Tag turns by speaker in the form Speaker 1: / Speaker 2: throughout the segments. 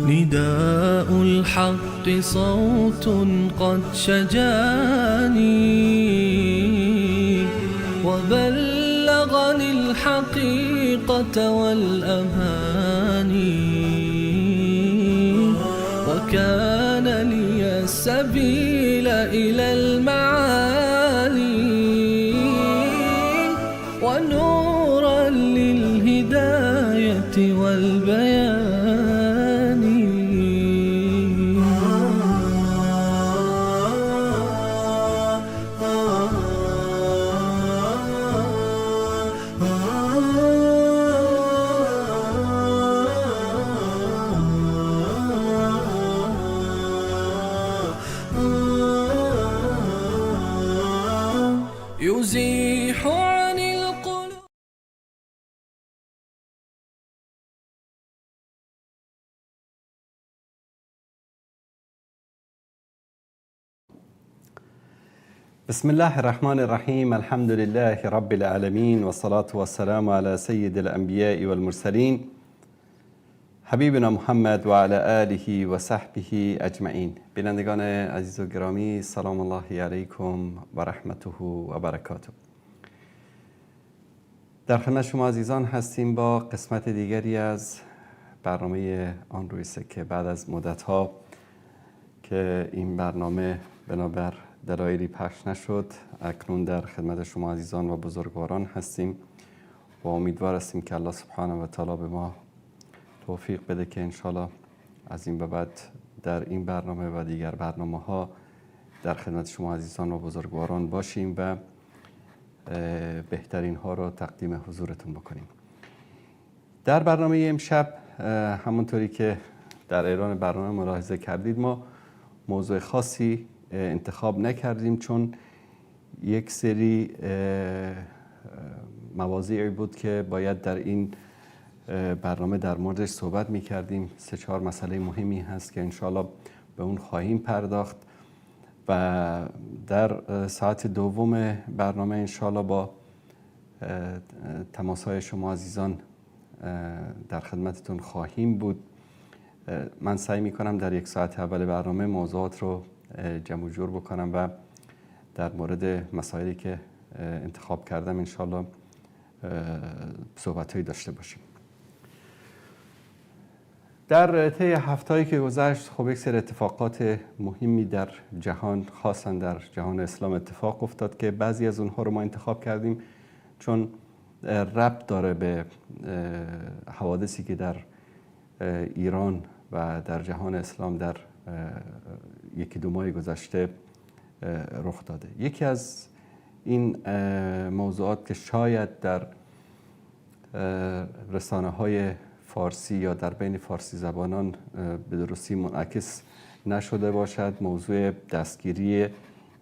Speaker 1: نداء الحق صوت قد شجاني وبلغني الحقيقة والأماني وكان لي السبيل إلى المعالي ونورا للهداية والبيان. يزيح عن القلوب.
Speaker 2: بسم الله الرحمن الرحيم. الحمد لله رب العالمين والصلاة والسلام على سيد الأنبياء والمرسلين حبیبنا محمد و علی آله و صحبه اجمعین. بینندگان عزیز و گرامی، سلام الله علیکم و رحمته و برکاته. در خدمت شما عزیزان هستیم با قسمت دیگری از برنامه آن روی سکه. بعد از مدت‌ها که این برنامه بنابر دلایلی پخش نشد، اکنون در خدمت شما عزیزان و بزرگواران هستیم و امیدوار هستیم که الله سبحانه و تعالی به ما توفیق بده که انشالله از این به بعد در این برنامه و دیگر برنامه ها در خدمت شما عزیزان و بزرگواران باشیم و بهترین ها رو تقدیم حضورتون بکنیم. در برنامه امشب همونطوری که در اعلان برنامه ملاحظه کردید، ما موضوع خاصی انتخاب نکردیم، چون یک سری مواضیعی بود که باید در این برنامه در موردش صحبت می کردیم. 3-4 مسئله مهمی هست که انشاءالله به اون خواهیم پرداخت و در ساعت دوم برنامه انشاءالله با تماس‌های شما عزیزان در خدمتتون خواهیم بود. من سعی می کنم در 1 ساعت اول برنامه موضوعات رو جمع و جور بکنم و در مورد مسائلی که انتخاب کردم انشاءالله صحبت‌هایی داشته باشیم. در طی هفته‌ای که گذشت خب یک سری اتفاقات مهمی در جهان، خاصا در جهان اسلام اتفاق افتاد که بعضی از اونها رو ما انتخاب کردیم چون ربط داره به حوادثی که در ایران و در جهان اسلام در 1-2 ماه گذشته رخ داده. یکی از این موضوعات که شاید در رسانه‌های فارسی یا در بین فارسی زبانان به درستی منعکس نشده باشد، موضوع دستگیری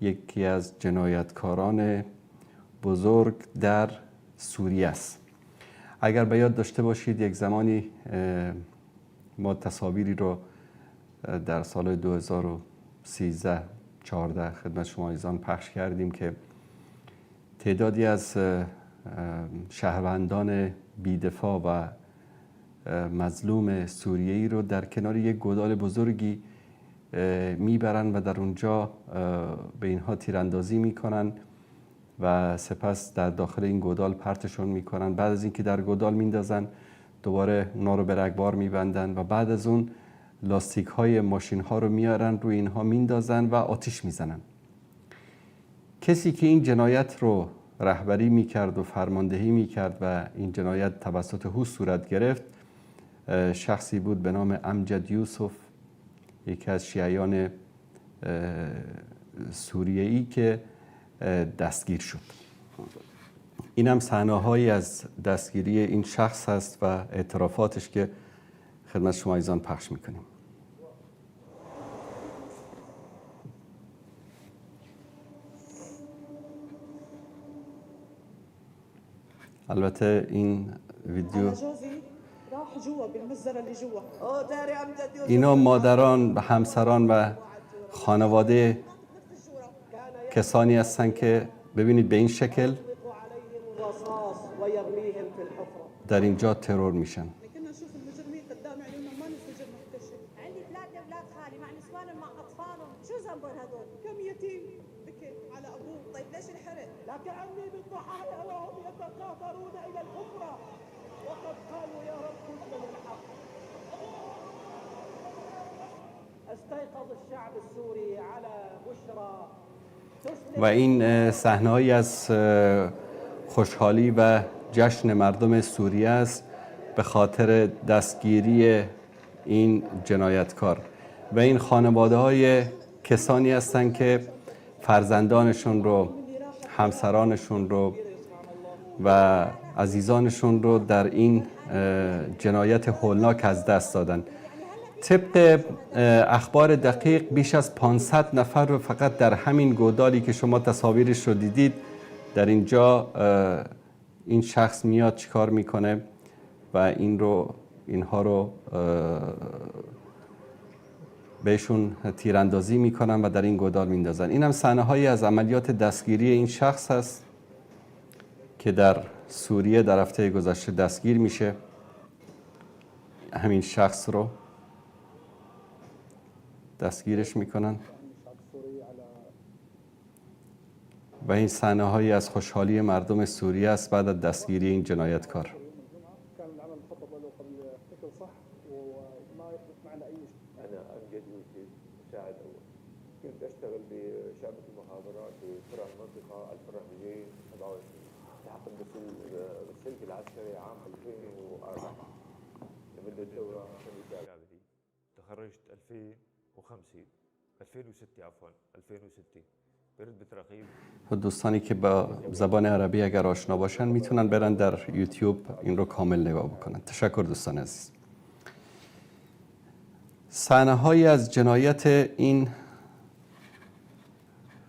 Speaker 2: یکی از جنایتکاران بزرگ در سوریه است. اگر به یاد داشته باشید یک زمانی ما تصاویری رو در سال 2013-14 خدمت شما عزیزان پخش کردیم که تعدادی از شهروندان بی‌دفاع و مظلوم سوریه‌ای رو در کنار یک گودال بزرگی میبرن و در اونجا به اینها تیراندازی میکنن و سپس در داخل این گودال پرتشون میکنن. بعد از اینکه در گودال میندازن دوباره اونا رو به رگبار میبندن و بعد از اون لاستیک های ماشین ها رو میارن روی اینها میندازن و آتش میزنن. کسی که این جنایت رو رهبری میکرد و فرماندهی میکرد و این جنایت توسط او صورت گرفت، شخصی بود به نام امجد یوسف، یکی از شیعیان سوریه‌ای که دستگیر شد. این هم صحنه‌هایی از دستگیری این شخص هست و اعترافاتش که خدمت شما عزیزان پخش میکنیم. البته این ویدیو اینا مادران و همسران و خانواده کسانی هستن که ببینید به این شکل در اینجا ترور میشن.
Speaker 3: استيقظ الشعب السوري على بشرى
Speaker 2: و این صحنه‌هایی از خوشحالی و جشن مردم سوریه است به خاطر دستگیری این جنایتکار و این خانواده‌های کسانی هستند که فرزندانشون رو، همسرانشون رو و عزیزانشون رو در این جنایت هولناک از دست دادن. طبق اخبار دقیق بیش از 500 نفر رو فقط در همین گودالی که شما تصاویرش رو دیدید در اینجا این شخص میاد چیکار میکنه و اینها رو بهشون تیراندازی میکنن و در این گودال میندازن. این هم صحنه هایی از عملیات دستگیری این شخص هست که در سوریه در هفته گذشته دستگیر میشه. همین شخص رو دستگیرش میکنن و این صحنه هایی از خوشحالی مردم سوریه است بعد از دستگیری این جنایتکار.
Speaker 4: كنت اشتغل بشعبة المخابرات في فرع المنطقة الفرع 227 التحقت بالسلك العسكري عام 2004 لمدة دورة شعبتي. تخرجت 2006 عفوا 2006 برتبة رقيب.
Speaker 2: دوستانی که با زبان عربی اگر آشنا باشن میتونن برن در یوتیوب این رو کامل نگاه بکنن. تشکر دوستان عزیز. صحنه هایی از جنایت این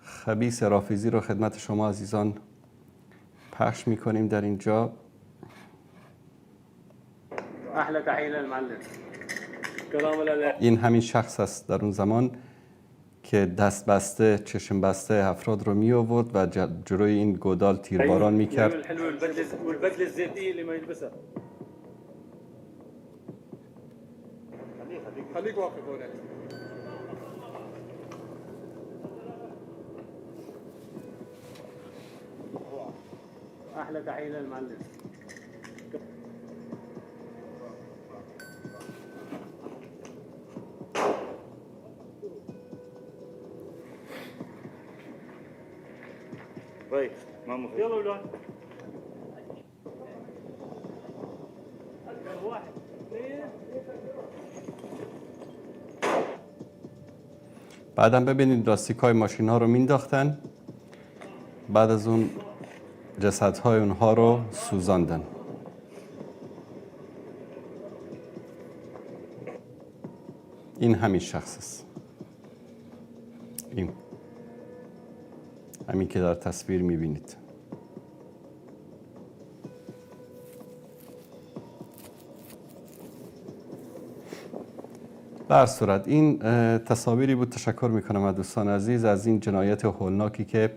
Speaker 2: خبیث رافیزی رو خدمت شما عزیزان پخش میکنیم در اینجا.
Speaker 5: احلى تحيه للمعلم. كلام ولا
Speaker 2: این همین شخص است در اون زمان که دست بسته چشم بسته افراد رو می آورد و جلوی این گودال تیرباران می کرد.
Speaker 5: الحلوه والبدله الزيتيه اللي ما يلبسها. خليك واقف هناك. احلى تحيه للمعلم. طيب ما مفيد يلا اولاد واحد اثنين.
Speaker 2: بعدم ببینید لاستیک‌های ماشین‌ها رو مینداختن، بعد از اون جسدهای اونها رو سوزاندن. این همین شخص است. همین که در تصویر میبینید. به هر صورت این تصاویری بود. تشکر میکنم از دوستان عزیز از این جنایت هولناکی که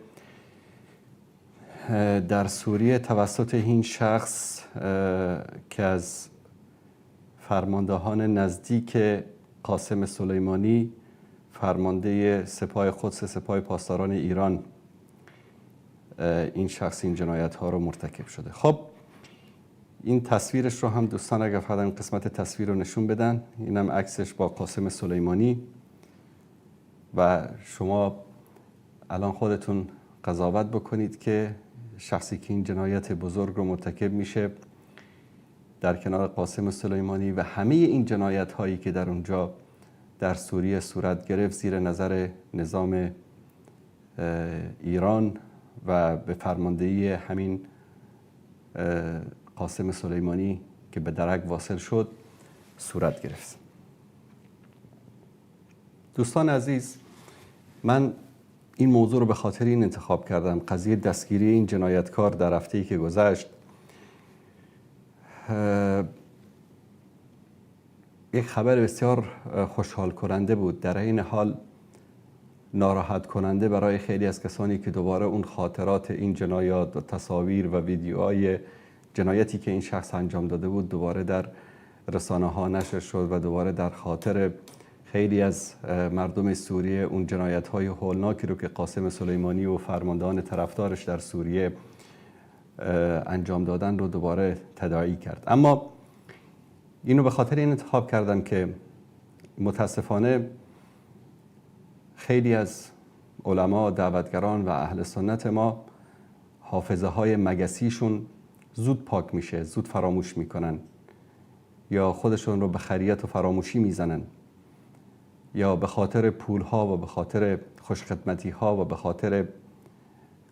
Speaker 2: در سوریه توسط این شخص که از فرماندهان نزدیک قاسم سلیمانی فرمانده سپاه قدس سپاه پاسداران ایران این شخص این جنایت ها رو مرتکب شده. خب این تصویرش رو هم دوستان اگر فقط این قسمت تصویر رو نشون بدن. اینم عکسش با قاسم سلیمانی و شما الان خودتون قضاوت بکنید که شخصی که این جنایت بزرگ رو مرتکب میشه در کنار قاسم سلیمانی و همه این جنایت هایی که در اونجا در سوریه صورت گرفت زیر نظر نظام ایران و به فرماندهی همین قاسم سلیمانی که به درک واصل شد صورت گرفت. دوستان عزیز، من این موضوع رو به خاطر این انتخاب کردم. قضیه دستگیری این جنایتکار در هفته‌ای که گذشت یک خبر بسیار خوشحال کننده بود، در این حال ناراحت کننده برای خیلی از کسانی که دوباره اون خاطرات این جنایات و تصاویر و ویدیوهای جنایتی که این شخص انجام داده بود دوباره در رسانه ها نشر شد و دوباره در خاطر خیلی از مردم سوریه اون جنایت های هولناکی رو که قاسم سلیمانی و فرماندهان طرفدارش در سوریه انجام دادن رو دوباره تداعی کرد. اما اینو به خاطر این انتخاب کردم که متاسفانه خیلی از علما، دعوتگران و اهل سنت ما حافظه های مگسیشون زود پاک میشه، زود فراموش میکنن، یا خودشون رو به خریت و فراموشی میزنن، یا به خاطر پول ها و به خاطر خوشخدمتی ها و به خاطر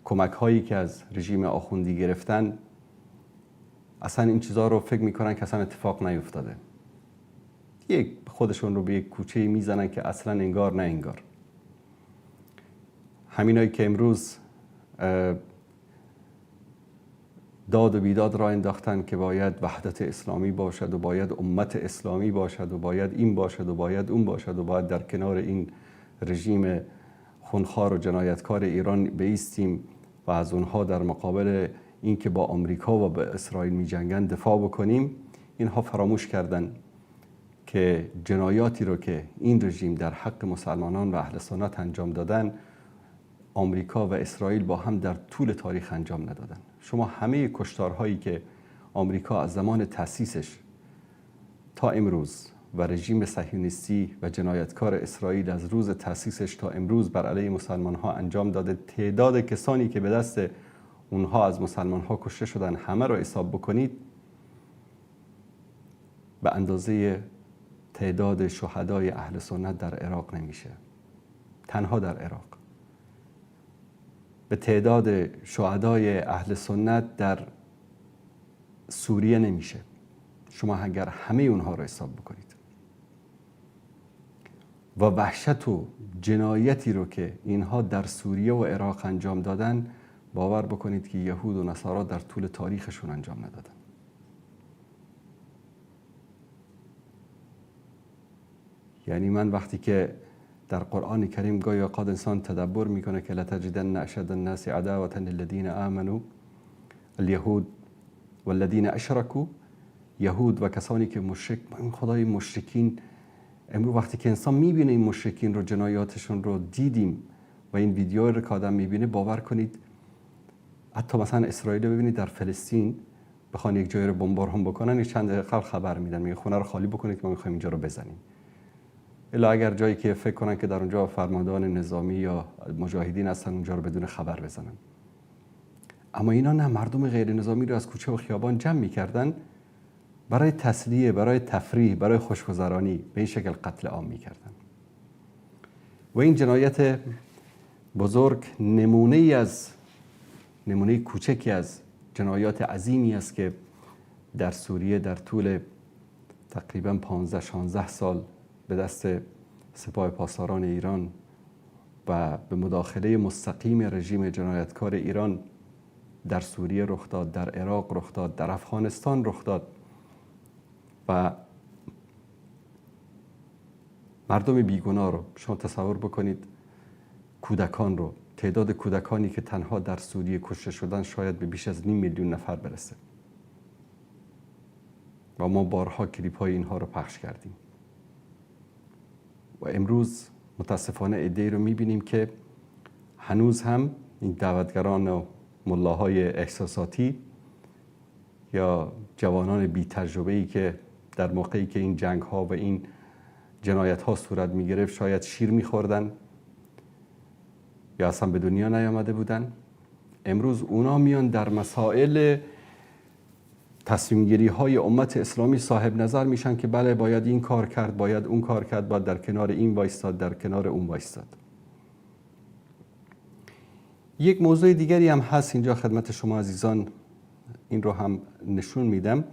Speaker 2: کمک هایی که از رژیم آخوندی گرفتن اصلا این چیزها رو فکر میکنن که اصلا اتفاق نیفتاده. خودشون رو به یک کوچه میزنن که اصلا انگار نه انگار. همینایی که امروز داد و بیداد را انداختن که باید وحدت اسلامی باشد و باید امت اسلامی باشد و باید این باشد و باید اون باشد و باید در کنار این رژیم خونخوار و جنایتکار ایران بایستیم و از اونها در مقابل این که با آمریکا و با اسرائیل می جنگن دفاع بکنیم، اینها فراموش کردن که جنایاتی رو که این رژیم در حق مسلمانان و اهل سنت انجام دادن، آمریکا و اسرائیل با هم در طول تاریخ انجام ندادن. شما همه کشتارهایی که آمریکا از زمان تأسیسش تا امروز و رژیم صهیونیستی و جنایتکار اسرائیل از روز تأسیسش تا امروز بر علیه مسلمان ها انجام داده، تعداد کسانی که به دست اونها از مسلمان ها کشته شدن همه رو حساب بکنید، به اندازه تعداد شهدای اهل سنت در عراق نمیشه. تنها در عراق به تعداد شهدای اهل سنت در سوریه نمیشه، شما اگر همه اونها رو حساب بکنید. و وحشت و جنایتی رو که اینها در سوریه و عراق انجام دادن، باور بکنید که یهود و نصارا در طول تاریخشون انجام ندادن. یعنی من وقتی که در قرآن کریم گاهی اوقات انسان تدبر میکنه که لتجدن اشد الناس عداوة للذین آمنوا اليهود والذین اشرکوا، یهود و کسانی که مشرک، این خدای مشرکین. امروز وقتی که انسان میبینه این مشرکین رو، جنایاتشون رو دیدیم و این ویدیو رو که آدم میبینه، باور کنید حتی مثلا اسرائیل رو ببینید در فلسطین بخوان یک جایی رو بمباران بکنن، چند دقیقه خبر میدن، میگه خونه رو خالی بکنید که ما میخوایم اینجا رو بزنیم. الا اگر جایی که فکر کنن که در اونجا فرماندهان نظامی یا مجاهدین هستن، اونجا رو بدون خبر بزنن. اما اینا نه، مردم غیر نظامی رو از کوچه و خیابان جمع میکردن برای تسلیه، برای تفریح، برای خوشگذرانی، به این شکل قتل عام میکردن. و این جنایت بزرگ نمونه کوچکی از جنایات عظیمی است که در سوریه در طول تقریبا 15-16 سال به دست سپاه پاسداران ایران و به مداخله مستقیم رژیم جنایتکار ایران در سوریه رخ داد، در عراق رخ داد، در افغانستان رخ داد. و مردم بیگناه رو شما تصور بکنید، کودکان رو، تعداد کودکانی که تنها در سوریه کشته شدن شاید به بیش از 500,000 نفر برسه. و ما بارها کلیپ های اینها رو پخش کردیم. و امروز متاسفانه عده‌ای رو میبینیم که هنوز هم این دعوتگران و ملاهای احساساتی یا جوانان بی تجربه‌ای که در موقعی که این جنگ ها و این جنایت ها صورت می گرفت شاید شیر می خوردن یا اصلا به دنیا نیامده بودن، امروز اونا میان در مسائل تصمیم گیری های امت اسلامی صاحب نظر میشن که بله باید این کار کرد، باید اون کار کرد، باید در کنار این وایستاد، در کنار اون وایستاد. یک موضوع دیگری هم هست اینجا خدمت شما عزیزان، این رو هم نشون میدم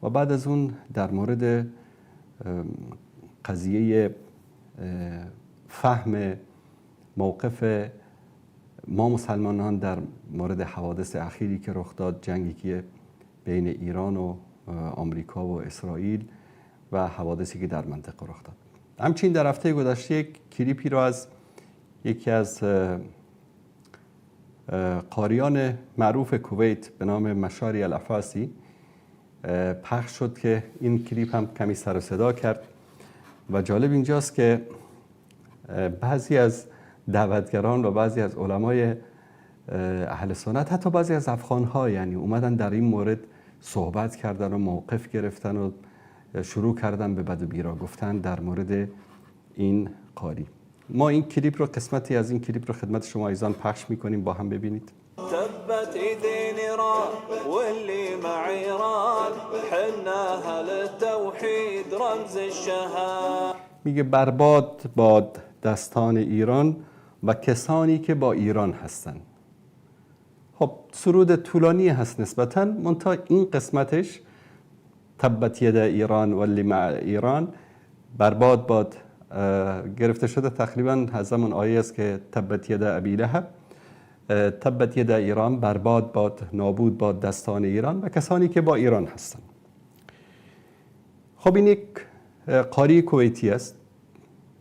Speaker 2: و بعد از اون در مورد قضیه فهم موقف ما مسلمانان در مورد حوادث اخیری که رخ داد، جنگی که بین ایران و آمریکا و اسرائیل و حوادثی که در منطقه رخ داد. همچنین در هفته گذشته یک کلیپی رو از یکی از قاریان معروف کویت به نام مشاری العفاسی پخش شد که این کلیپ هم کمی سر و صدا کرد و جالب اینجاست که بعضی از دعوتگران و بعضی از علمای اهل سنت، حتی بعضی از افغان‌ها، یعنی اومدن در این مورد صحبت کردن و موقف گرفتن و شروع کردن به بد و بیرا گفتن در مورد این قاری. ما این کلیپ رو، قسمتی از این کلیپ رو خدمت شما عزیزان پخش میکنیم، با هم ببینید.
Speaker 1: تبت ايدين ايران واللي مع ايران حنا اهل التوحيد رمز الشهامه.
Speaker 2: میگه برباد باد دستان ایران و کسانی که با ایران هستند. خب سرود طولانی هست نسبتاً، منتها این قسمتش تبت ید ایران واللی مع ایران، برباد باد، گرفته شده تقریباً از همون آیه است که تبت ید ابی لهب، تبت ید ایران، برباد باد، نابود باد دستان ایران و کسانی که با ایران هستند. خب این یک قاری کویتی است،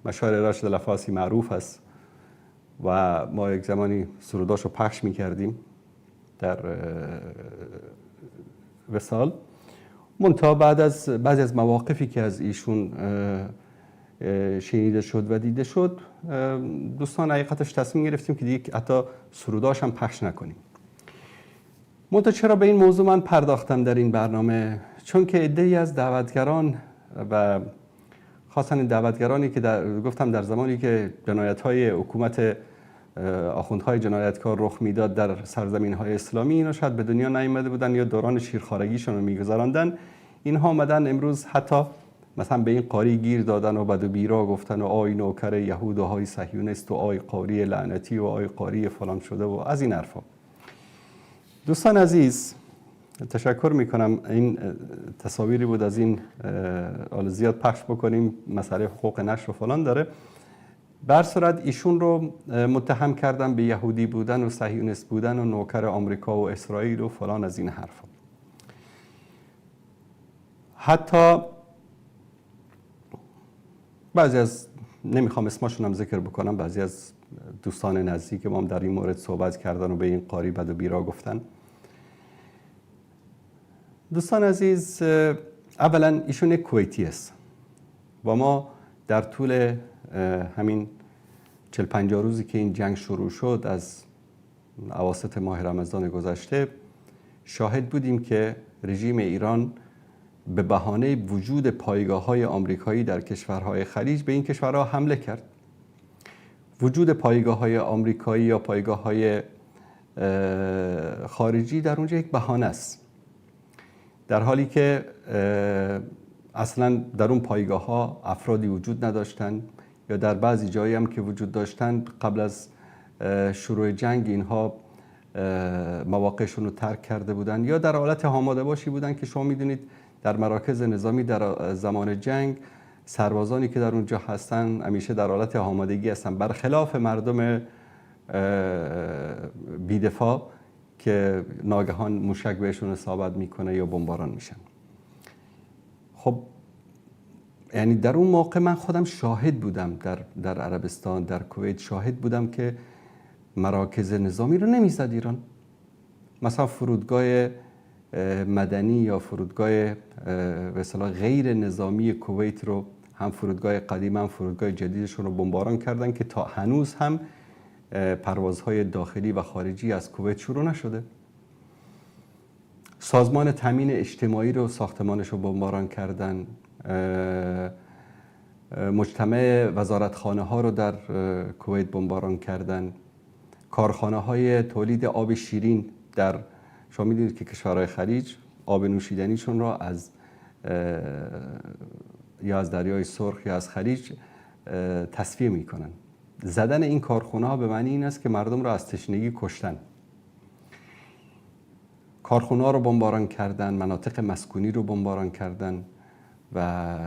Speaker 2: مشاعر راشد الافاسی معروف است و ما یک زمانی سروداشو پخش می‌کردیم در وصال. منتها بعد از بعضی از مواقفی که از ایشون شنیده شد و دیده شد، دوستان حقیقتش تصمیم گرفتیم که دیگه حتی سروداش هم پخش نکنیم. منتها چرا به این موضوع من پرداختم در این برنامه؟ چون که عده‌ای از دعوتگران و خاصا این دعوتگرانی که گفتم در زمانی که جنایت‌های حکومت آخوندهای جنایتکار رخ میداد در سرزمین‌های اسلامی، اینا شاید به دنیا نیامده بودن یا دوران شیرخوارگیشون رو می‌گذراندن. اینها آمدن امروز حتی مثلا به این قاری گیر دادن و بد و بیرا گفتن و آی نوکر یهود و های صهیونیست و آی قاری لعنتی و آی قاری فلان شده و از این حرفا. دوستان عزیز، تشکر میکنم. این تصاویری بود از این، حالا زیاد پخش بکنیم مسئله حقوق نشر و فلان داره. بر صورت ایشون رو متهم کردن به یهودی بودن و صهیونیست بودن و نوکر آمریکا و اسرائیل و فلان از این حرفا. حتی بعضی از، نمیخوام اسمشون هم ذکر بکنم، بعضی از دوستان نزدیک ما هم در این مورد صحبت کردن و به این قاری بد و بیرا گفتن. دوستان عزیز، اولا ایشون یک کویتی است و ما در طول همین 40-50 روزی که این جنگ شروع شد از اواسط ماه رمضان گذشته شاهد بودیم که رژیم ایران به بهانه وجود پایگاه‌های آمریکایی در کشورهای خلیج به این کشورها حمله کرد. وجود پایگاه‌های آمریکایی یا پایگاه‌های خارجی در اونجا یک بهانه است، در حالی که اصلا در اون پایگاه‌ها افرادی وجود نداشتند یا در بعضی جایی هم که وجود داشتند قبل از شروع جنگ اینها مواقعشون رو ترک کرده بودند یا در حالت آماده باشی بودند که شما میدونید در مراکز نظامی در زمان جنگ سربازانی که در اونجا هستن همیشه در حالت آمادگی هستن، برخلاف مردم بی‌دفاع که ناگهان موشک بهشون اصابت میکنه یا بمباران میشن. خب یعنی در اون موقع من خودم شاهد بودم در عربستان، در کویت شاهد بودم که مراکز نظامی رو نمیزد ایران. مثلا فرودگاه مدنی یا فرودگاه به اصطلاح غیر نظامی کویت رو، هم فرودگاه قدیم هم فرودگاه جدیدشون رو بمباران کردن که تا هنوز هم پروازهای داخلی و خارجی از کویت شروع نشده. سازمان تامین اجتماعی رو، ساختمانش رو بمباران کردن. مجتمع وزارتخانه ها رو در کویت بمباران کردن. کارخانه های تولید آب شیرین در، شما میدونید که کشورهای خلیج آب نوشیدنیشون را از یا از دریای سرخ یا از خلیج تصفیه میکنن. زدن این کارخانه ها به معنی این است که مردم را از تشنگی کشتن. کارخانه ها رو بمباران کردن، مناطق مسکونی رو بمباران کردن و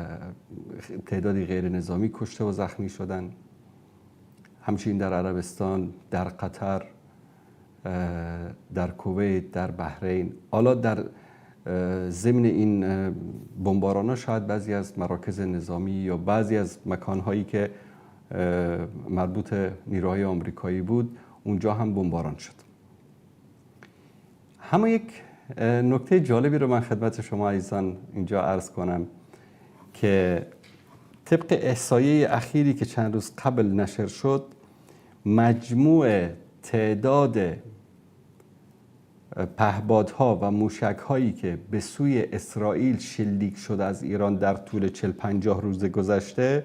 Speaker 2: تعدادی غیر نظامی کشته و زخمی شدن. همچنین در عربستان، در قطر، در کویت، در بحرین. حالا در ضمن این بمباران ها شاید بعضی از مراکز نظامی یا بعضی از مکانهایی که مربوط نیروهای آمریکایی بود اونجا هم بمباران شد. همه یک نکته جالبی رو من خدمت شما عزیزان اینجا عرض کنم که طبق احصایه اخیری که چند روز قبل نشر شد، مجموع تعداد پهپادها و موشک‌هایی که به سوی اسرائیل شلیک شده از ایران در طول 40-50 روز گذشته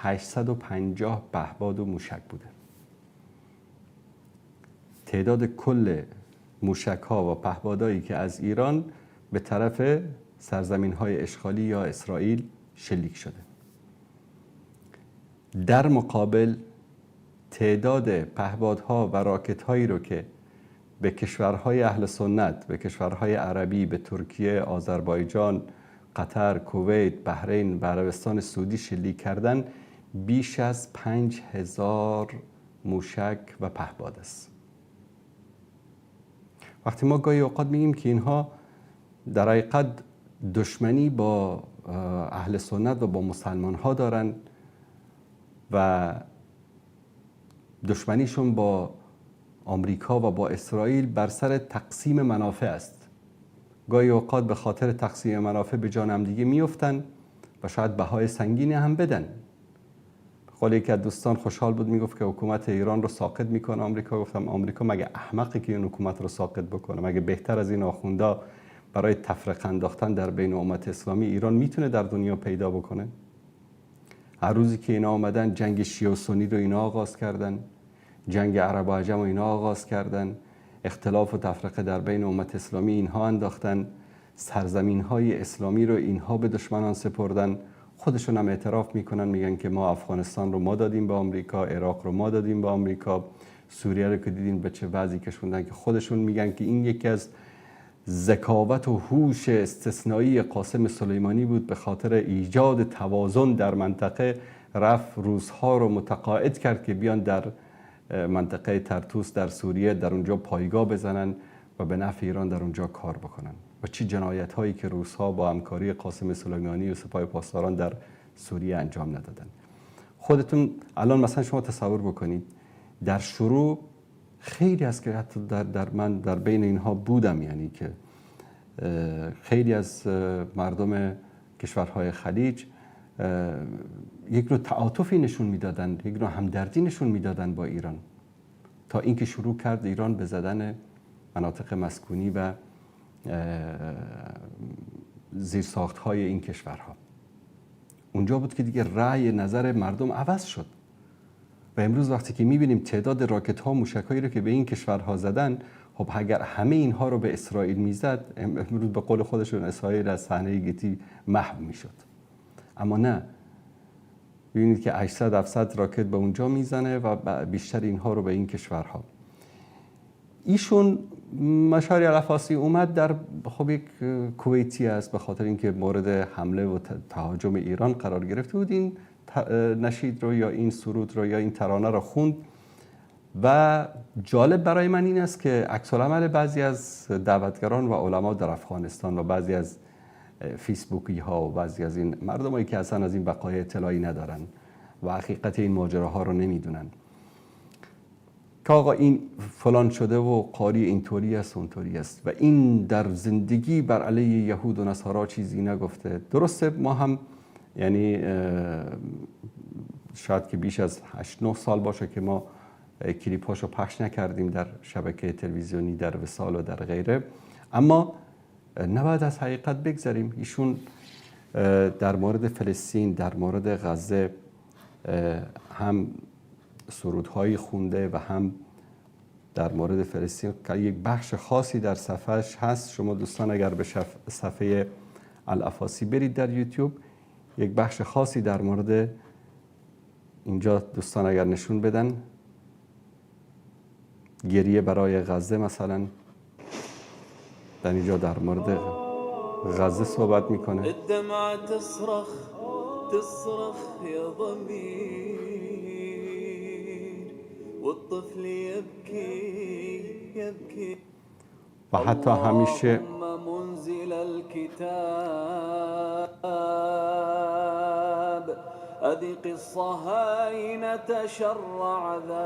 Speaker 2: 850 پهپاد و موشک بوده. تعداد کل موشک ها و پهپادهایی که از ایران به طرف سرزمین های اشغالی یا اسرائیل شلیک شده. در مقابل تعداد پهپادها و راکت هایی رو که به کشورهای اهل سنت، به کشورهای عربی، به ترکیه، آذربایجان، قطر، کویت، بحرین و عربستان سعودی شلیک کردن بیش از 5000 موشک و پهپاد است. وقتی ما گاهی اوقات میگیم که اینها در حقیقت دشمنی با اهل سنت و با مسلمان ها دارن و دشمنیشون با آمریکا و با اسرائیل بر سر تقسیم منافع است. گاهی اوقات به خاطر تقسیم منافع به جان هم دیگه میفتن و شاید بهای سنگینی هم بدن. قول یکی از دوستان خوشحال بود میگفت که حکومت ایران رو ساقط میکنه آمریکا. گفتم آمریکا مگه احمقی که این حکومت رو ساقط بکنه؟ مگه بهتر از این آخوندا برای تفرقه انداختن در بین امت اسلامی ایران میتونه در دنیا پیدا بکنه؟ هر روزی که اینا آمدن جنگ شیعه و سنی رو اینا آغاز کردن، جنگ عرب و عجم و اینا آغاز کردن، اختلاف و تفرقه در بین امت اسلامی اینها انداختن، سرزمین های اسلامی رو اینها به دشمنان سپردن. خودشون هم اعتراف میکنن، میگن که ما افغانستان رو ما دادیم به آمریکا، عراق رو ما دادیم به آمریکا، سوریه رو که دیدین به چه وضعی کشوندن، که خودشون میگن که این یکی از ذکاوت و هوش استثنایی قاسم سلیمانی بود، به خاطر ایجاد توازن در منطقه رفت روس‌ها رو متقاعد کرد که بیان در منطقه طرطوس در سوریه در اونجا پایگاه بزنن و به نفع ایران در اونجا کار بکنن. و چه جنایت هایی که روس‌ها با همکاری قاسم سلیمانی و سپاه پاسداران در سوریه انجام ندادن. خودتون الان مثلا شما تصور بکنید در شروع خیلی از که حتی من در بین اینها بودم، یعنی که خیلی از مردم کشورهای خلیج یک نوع تعاطفی نشون میدادن، یک نوع همدردی نشون میدادن با ایران، تا اینکه شروع کرد ایران به زدن مناطق مسکونی و زیرساخت‌های این کشورها. اونجا بود که دیگه رأی نظر مردم عوض شد و امروز وقتی که می‌بینیم تعداد راکت‌ها و موشک‌هایی رو که به این کشورها زدن، خب اگر همه اینها رو به اسرائیل میزد، امروز به قول خودشون اسرائیل از صحنه گیتی محو میشد. اما نه، ببینید که 800-700 راکت به اونجا میزنه و بیشتر اینها رو به این کشورها. ایشون مشاری العفاسی اومد در خب یک کویتی است، به خاطر اینکه مورد حمله و تهاجم ایران قرار گرفته بود، این نشید رو یا این سرود رو یا این ترانه رو خوند. و جالب برای من این است که عکس العمل بعضی از دعوتگران و علما در افغانستان و بعضی از فیسبوکی ها و بعضی از این مردمایی که اصلا از این وقایع اطلاعی ندارن و حقیقت این ماجراها رو نمیدونن که آقا این فلان شده و قاری اینطوری است اونطوری است و این در زندگی بر علیه یهود و نصارا چیزی نگفته. درسته ما هم یعنی شاید که بیش از 8-9 سال باشه که ما کلیپاشو پخش نکردیم در شبکه تلویزیونی، در وصال و در غیره، اما نباید از حقیقت بگذریم. ایشون در مورد فلسطین، در مورد غزه هم سرودهایی خونده و هم در مورد فلسطین که یک بخش خاصی در صفحهش هست. شما دوستان اگر به صفحه العفاسی برید در یوتیوب، یک بخش خاصی در مورد اینجا دوستان اگر نشون بدن، گریه برای غزه مثلا، در اینجا در مورد غزه صحبت میکنه.
Speaker 1: الدمعة تصرخ تصرخ يا ضمير والطفل يبكي يبكي
Speaker 2: و حتی همیشه
Speaker 1: منزل الكتاب هذه قصة هاينة شر عذاب.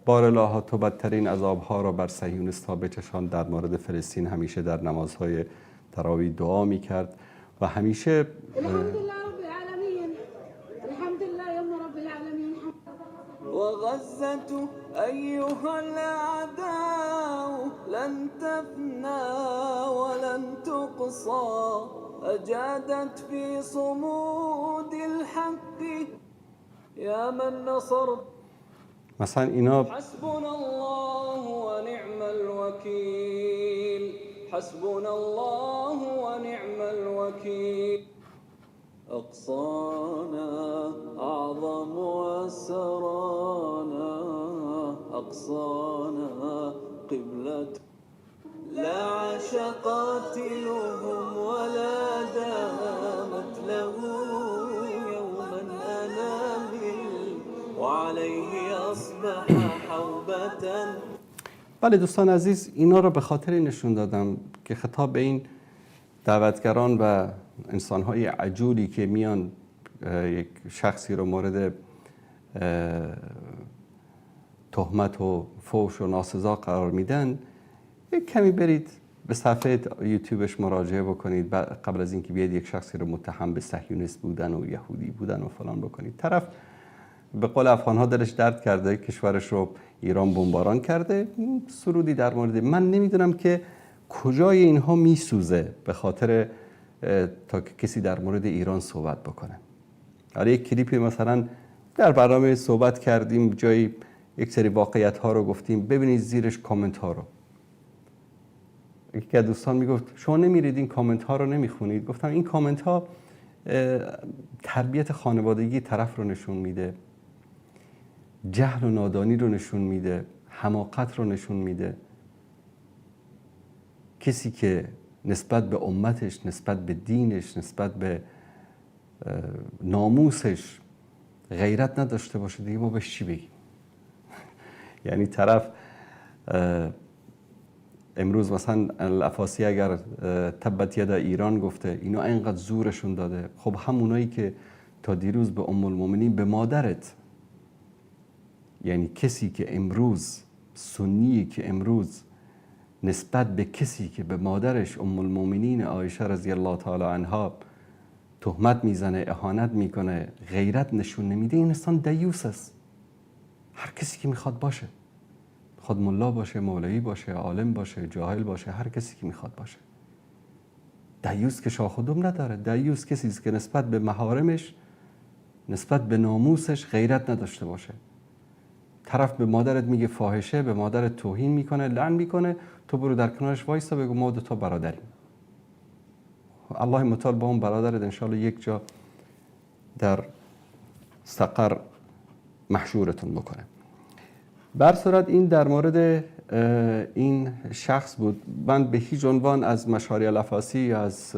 Speaker 2: بار الله تو بدترین عذابها را بر صهیونیست‌ها بچشان. در مورد فلسطین همیشه در نمازهای تراویح دعا میکرد و همیشه
Speaker 6: الحمدلله رب العالمین، الحمدلله یا رب العالمین.
Speaker 1: وغزة أيها الأعداء لن تفنى ولن تغنى تقصى أجادت في صمود الحق يا من نصرت
Speaker 2: مثلا اینا
Speaker 1: حسبنا الله ونعم الوكيل حسبنا الله ونعم الوكيل أقصانا أعظم وأسرانا أقصانا قبلة لا عاش قاتلهم ولا دامت له يوما أنامل وعليه أصبح حوبة.
Speaker 2: بله دوستان عزیز، اینا رو به خاطر نشون دادم که خطاب به این دعوتگران و انسان‌های عجولی که میان یک شخصی رو مورد تهمت و فحش و ناسزا قرار میدن، یک کمی برید به صفحه یوتیوبش مراجعه بکنید قبل از اینکه بیاید یک شخصی رو متهم به صهیونیست بودن و یهودی بودن و فلان بکنید. طرف به قول افغان‌ها دلش درد کرده، کشورش رو ایران بمباران کرده، سرودی در مورد من نمیدونم که کجای اینها میسوزه به خاطر تا که کسی در مورد ایران صحبت بکنه. آره یک کلیپی مثلا در برنامه صحبت کردیم، جایی یک سری واقعیت ها رو گفتیم، ببینید زیرش کامنت ها رو. یکی از دوستان میگفت شما نمیرید این کامنت ها رو نمیخونید. گفتم این کامنت ها تربیت خانوادگی طرف رو نشون میده، جهل و نادانی رو نشون میده، حماقت رو نشون میده. کسی که نسبت به امتش، نسبت به دینش، نسبت به ناموسش غیرت نداشته باشه، دیگه ما بهش چی بگیم؟ یعنی طرف امروز مثلا الافاسی اگر تبت ید ایران گفته، اینا اینقدر زورشون داده. خب همونایی که تا دیروز به ام المؤمنین، به مادرت، یعنی کسی که امروز سنی که امروز نسبت به کسی که به مادرش ام المؤمنین عایشه رضی الله تعالی عنها تهمت میزنه، اهانت میکنه، غیرت نشون نمیده، این انسان دیوس است. هر کسی که میخواد باشه، خود ملا باشه، مولوی باشه، عالم باشه، جاهل باشه، هر کسی که میخواد باشه. دیوس که شاخ و دم نداره. دیوس کسی است که نسبت به محارمش، نسبت به ناموسش غیرت نداشته باشه. طرف به مادرت میگه فاحشه، به مادرت توهین میکنه، لعن میکنه، تو برو در کنارش وایسا بگو ما دو تا برادریم. الله متعال با اون برادرت انشاءالله یک جا در سقر محشورتون بکنه. بر صورت این در مورد این شخص بود. من به هیچ عنوان از مشاری الافاسی یا از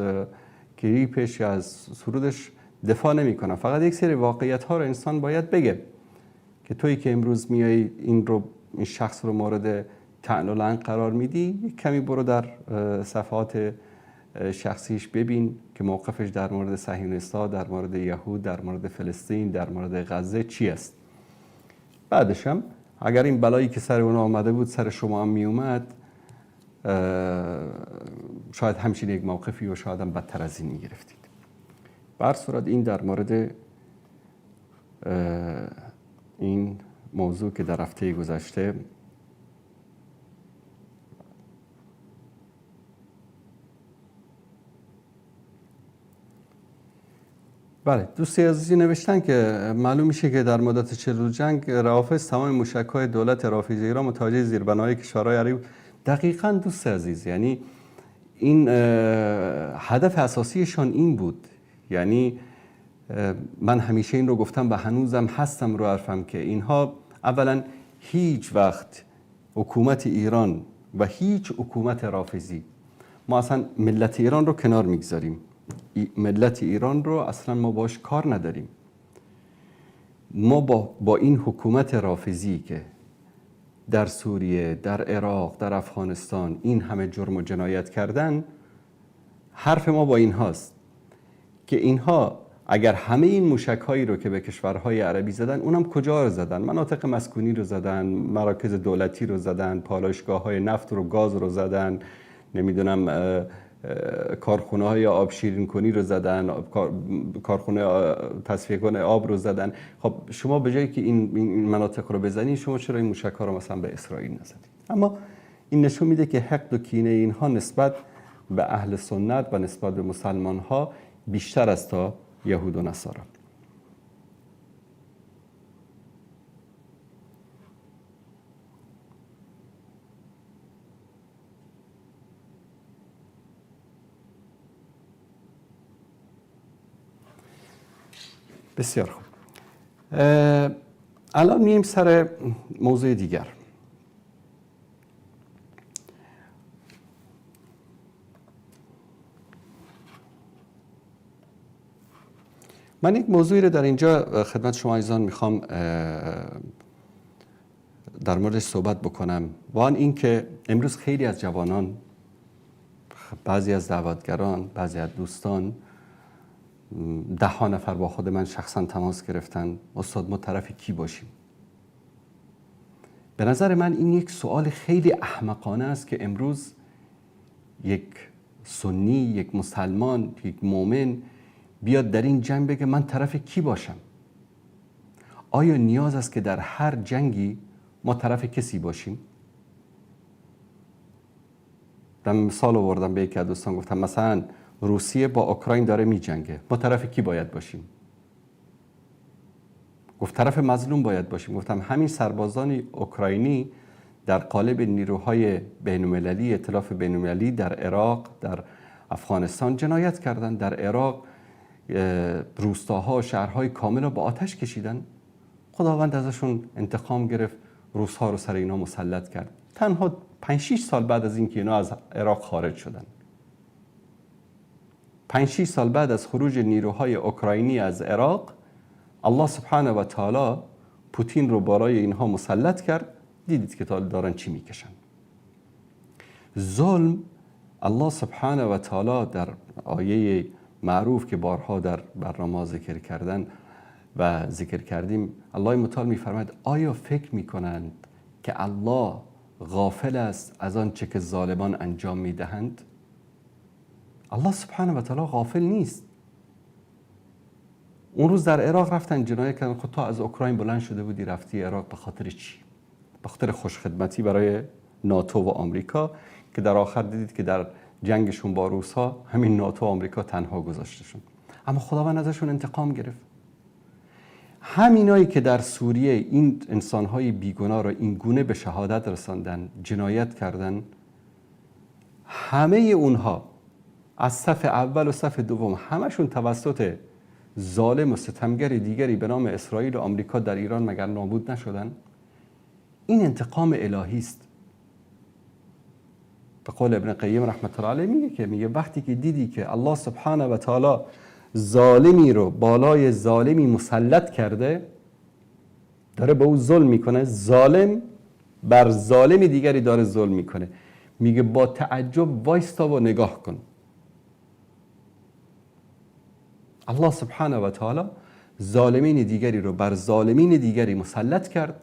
Speaker 2: کلیپش یا از سرودش دفاع نمی کنم. فقط یک سری واقعیت ها رو انسان باید بگه که تویی که امروز میای این شخص رو مورد طعن و لعن قرار میدی، یک کمی برو در صفحات شخصیش ببین که موقفش در مورد صهیونیست‌ها، در مورد یهود، در مورد فلسطین، در مورد غزه چی است. بعدش هم اگر این بلایی که سر اون آمده بود سر شما هم می اومد، شاید همچین یک موقفی و شاید هم بدتر از این می گرفتید. بر صورت این در مورد این موضوع که در هفته گذشته بله، دوستی عزیزی نوشتن که معلوم میشه که در مدت 40 جنگ روافض تمام موشک‌های دولت رافضی ایران متوجه زیربناهای کشورهای عربی. دقیقاً دوست عزیز، یعنی این هدف اساسیشان این بود. یعنی من همیشه این رو گفتم و هنوزم هستم رو حرفم که اینها اولا هیچ وقت حکومت ایران و هیچ حکومت رافضی، ما اصلا ملت ایران رو کنار میگذاریم، ملت ایران رو اصلا ما باش کار نداریم. ما با این حکومت رافضی که در سوریه، در عراق، در افغانستان این همه جرم و جنایت کردن، حرف ما با این هاست که اینها اگر همه این موشک‌هایی رو که به کشورهای عربی زدن، اونم کجا رو زدن؟ مناطق مسکونی رو زدن، مراکز دولتی رو زدن، پالایشگاه‌های نفت و گاز رو زدن، نمیدونم کارخونه‌های آب شیرین کنی رو زدن، کارخونه تصفیه کنه آب رو زدن. خب شما به جایی که این مناطق رو بزنید، شما چرا این موشک‌ها رو مثلا به اسرائیل نزدید؟ اما این نشون میده که حقد و کینه اینها نسبت به اهل سنت و نسبت به مسلمان ها بیشتر است تا یهود و نصارا. بسیار خوب. الان میایم سر موضوع دیگر. من یک موضوعی رو در اینجا خدمت شما عزیزان میخوام در موردش صحبت بکنم و آن این که امروز خیلی از جوانان، بعضی از دعوتگران، بعضی از دوستان، 10 نفر با خود من شخصا تماس گرفتن: استاد ما طرف کی باشیم؟ به نظر من این یک سوال خیلی احمقانه است که امروز یک سنی، یک مسلمان، یک مؤمن بیاد در این جنگ بگه من طرف کی باشم؟ آیا نیاز است که در هر جنگی ما طرف کسی باشیم؟ در مثال آوردم به یکی از دوستان، گفتم مثلا روسیه با اوکراین داره می جنگه، ما طرف کی باید باشیم؟ گفت طرف مظلوم باید باشیم. گفتم همین سربازان اوکراینی در قالب نیروهای بین‌المللی، ائتلاف بین‌المللی در عراق، در افغانستان جنایت کردن. در عراق روستاها و شهرهای کامل رو با آتش کشیدن. خداوند ازشون انتقام گرفت، روس‌ها رو سر اینا مسلط کرد. تنها 5-6 سال بعد از اینکه اینا از عراق خارج شدن، 5-6 سال بعد از خروج نیروهای اوکراینی از عراق، الله سبحانه و تعالی پوتین رو بالای اینها مسلط کرد. دیدید که دارن چی میکشن. ظلم، الله سبحانه و تعالی در آیه معروف که بارها در برنامه ذکر کردن و ذکر کردیم، الله متعال میفرماید آیا فکر میکنند که الله غافل است از آن چه که ظالمان انجام میدهند؟ الله سبحانه و تعالی غافل نیست. اون روز در عراق رفتن جنایت کردن. خود تو از اوکراین بلند شده بودی رفتی عراق به خاطر چی؟ به خاطر خوشخدمتی برای ناتو و آمریکا که در آخر دیدید که در جنگشون با روس‌ها همین ناتو و آمریکا تنها گذاشتشون. اما خداوند ازشون انتقام گرفت. همینایی که در سوریه این انسان‌های بیگناه را این گونه به شهادت رساندن، جنایت کردن، همه اونها از صف اول و صف دوم همشون توسط ظالم و ستمگر دیگری به نام اسرائیل و آمریکا در ایران مگر نابود نشدن؟ این انتقام الهی است. به قول ابن قیم رحمت الله علیه میگه وقتی که دیدی که الله سبحانه و تعالی ظالمی رو بالای ظالمی مسلط کرده، داره به او ظلم میکنه، ظالم بر ظالم دیگری داره ظلم میکنه، میگه با تعجب وایستا و نگاه کن. الله سبحانه و تعالی ظالمین دیگری رو بر ظالمین دیگری مسلط کرد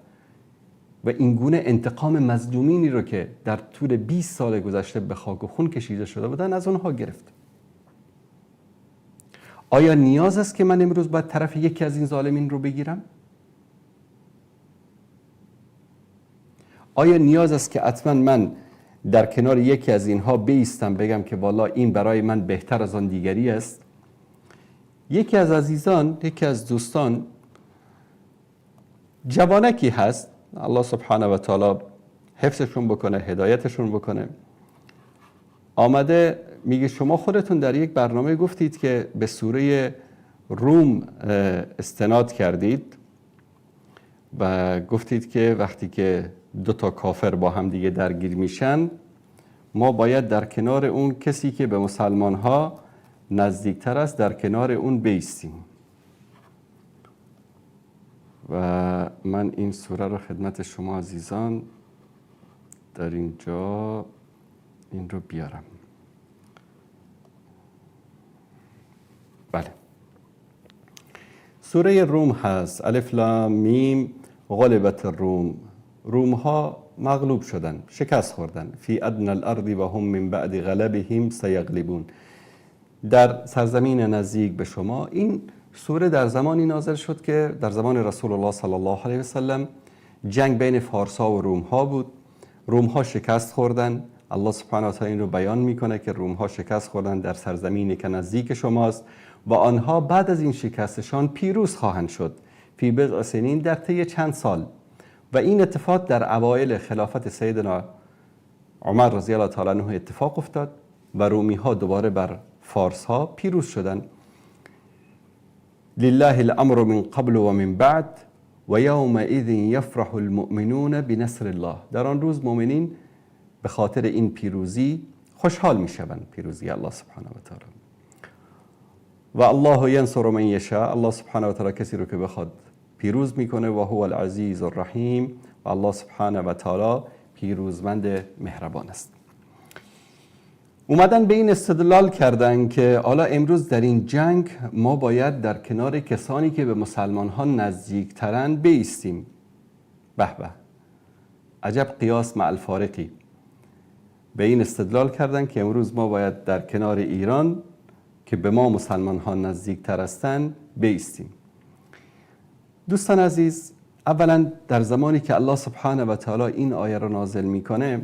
Speaker 2: و این گونه انتقام مظلومینی رو که در طول 20 سال گذشته به خاک و خون کشیده شده بودن از اونها گرفت. آیا نیاز است که من امروز باید طرف یکی از این ظالمین رو بگیرم؟ آیا نیاز است که حتما من در کنار یکی از اینها بایستم بگم که والا این برای من بهتر از آن دیگری است؟ یکی از عزیزان، یکی از دوستان، جوانکی هست، الله سبحانه و تعالی حفظشون بکنه، هدایتشون بکنه، آمده میگه شما خودتون در یک برنامه گفتید که به سوره روم استناد کردید و گفتید که وقتی که 2 تا کافر با هم دیگه درگیر میشن، ما باید در کنار اون کسی که به مسلمان ها نزدیکتر است در کنار اون بایستیم. و من این سوره رو خدمت شما عزیزان در اینجا این رو بیارم. بله، سوره روم هست. الف لام میم غلبت الروم. روم ها مغلوب شدن، شکست خوردن. فی ادنى الارض و هم من بعد غلبهم سیغلبون. در سرزمین نزدیک به شما. این سوره در زمانی نازل شد که در زمان رسول الله صلی الله علیه و سلم جنگ بین فارسا و روم ها بود. روم ها شکست خوردن. الله سبحانه و تعالی این رو بیان میکنه که روم ها شکست خوردن در سرزمینی که نزدیک شماست و آنها بعد از این شکستشان پیروز خواهند شد فی بضع سنین، در طی چند سال. و این اتفاق در اوایل خلافت سیدنا عمر رضی الله تعالی عنه اتفاق افتاد و رومی ها دوباره بر فارس ها پیروز شدند. لله الامر من قبل و من بعد و یومئذ یفرح المؤمنون بنصر الله. در آن روز مؤمنین به خاطر این پیروزی خوشحال می شوند، پیروزی الله سبحانه و تعالی. و الله ینصر من یشاء، الله سبحانه و تعالی کسی رو که بخواد پیروز میکنه. و هو العزیز الرحیم، و الله سبحانه و تعالی پیروزمند مهربان است. اومدن به این استدلال کردن که حالا امروز در این جنگ ما باید در کنار کسانی که به مسلمان ها نزدیک ترن بایستیم. به به، عجب قیاس مع الفارقی. به این استدلال کردن که امروز ما باید در کنار ایران که به ما مسلمان ها نزدیک تر هستند بایستیم. دوستان عزیز، اولا در زمانی که الله سبحانه و تعالی این آیه را نازل میکنه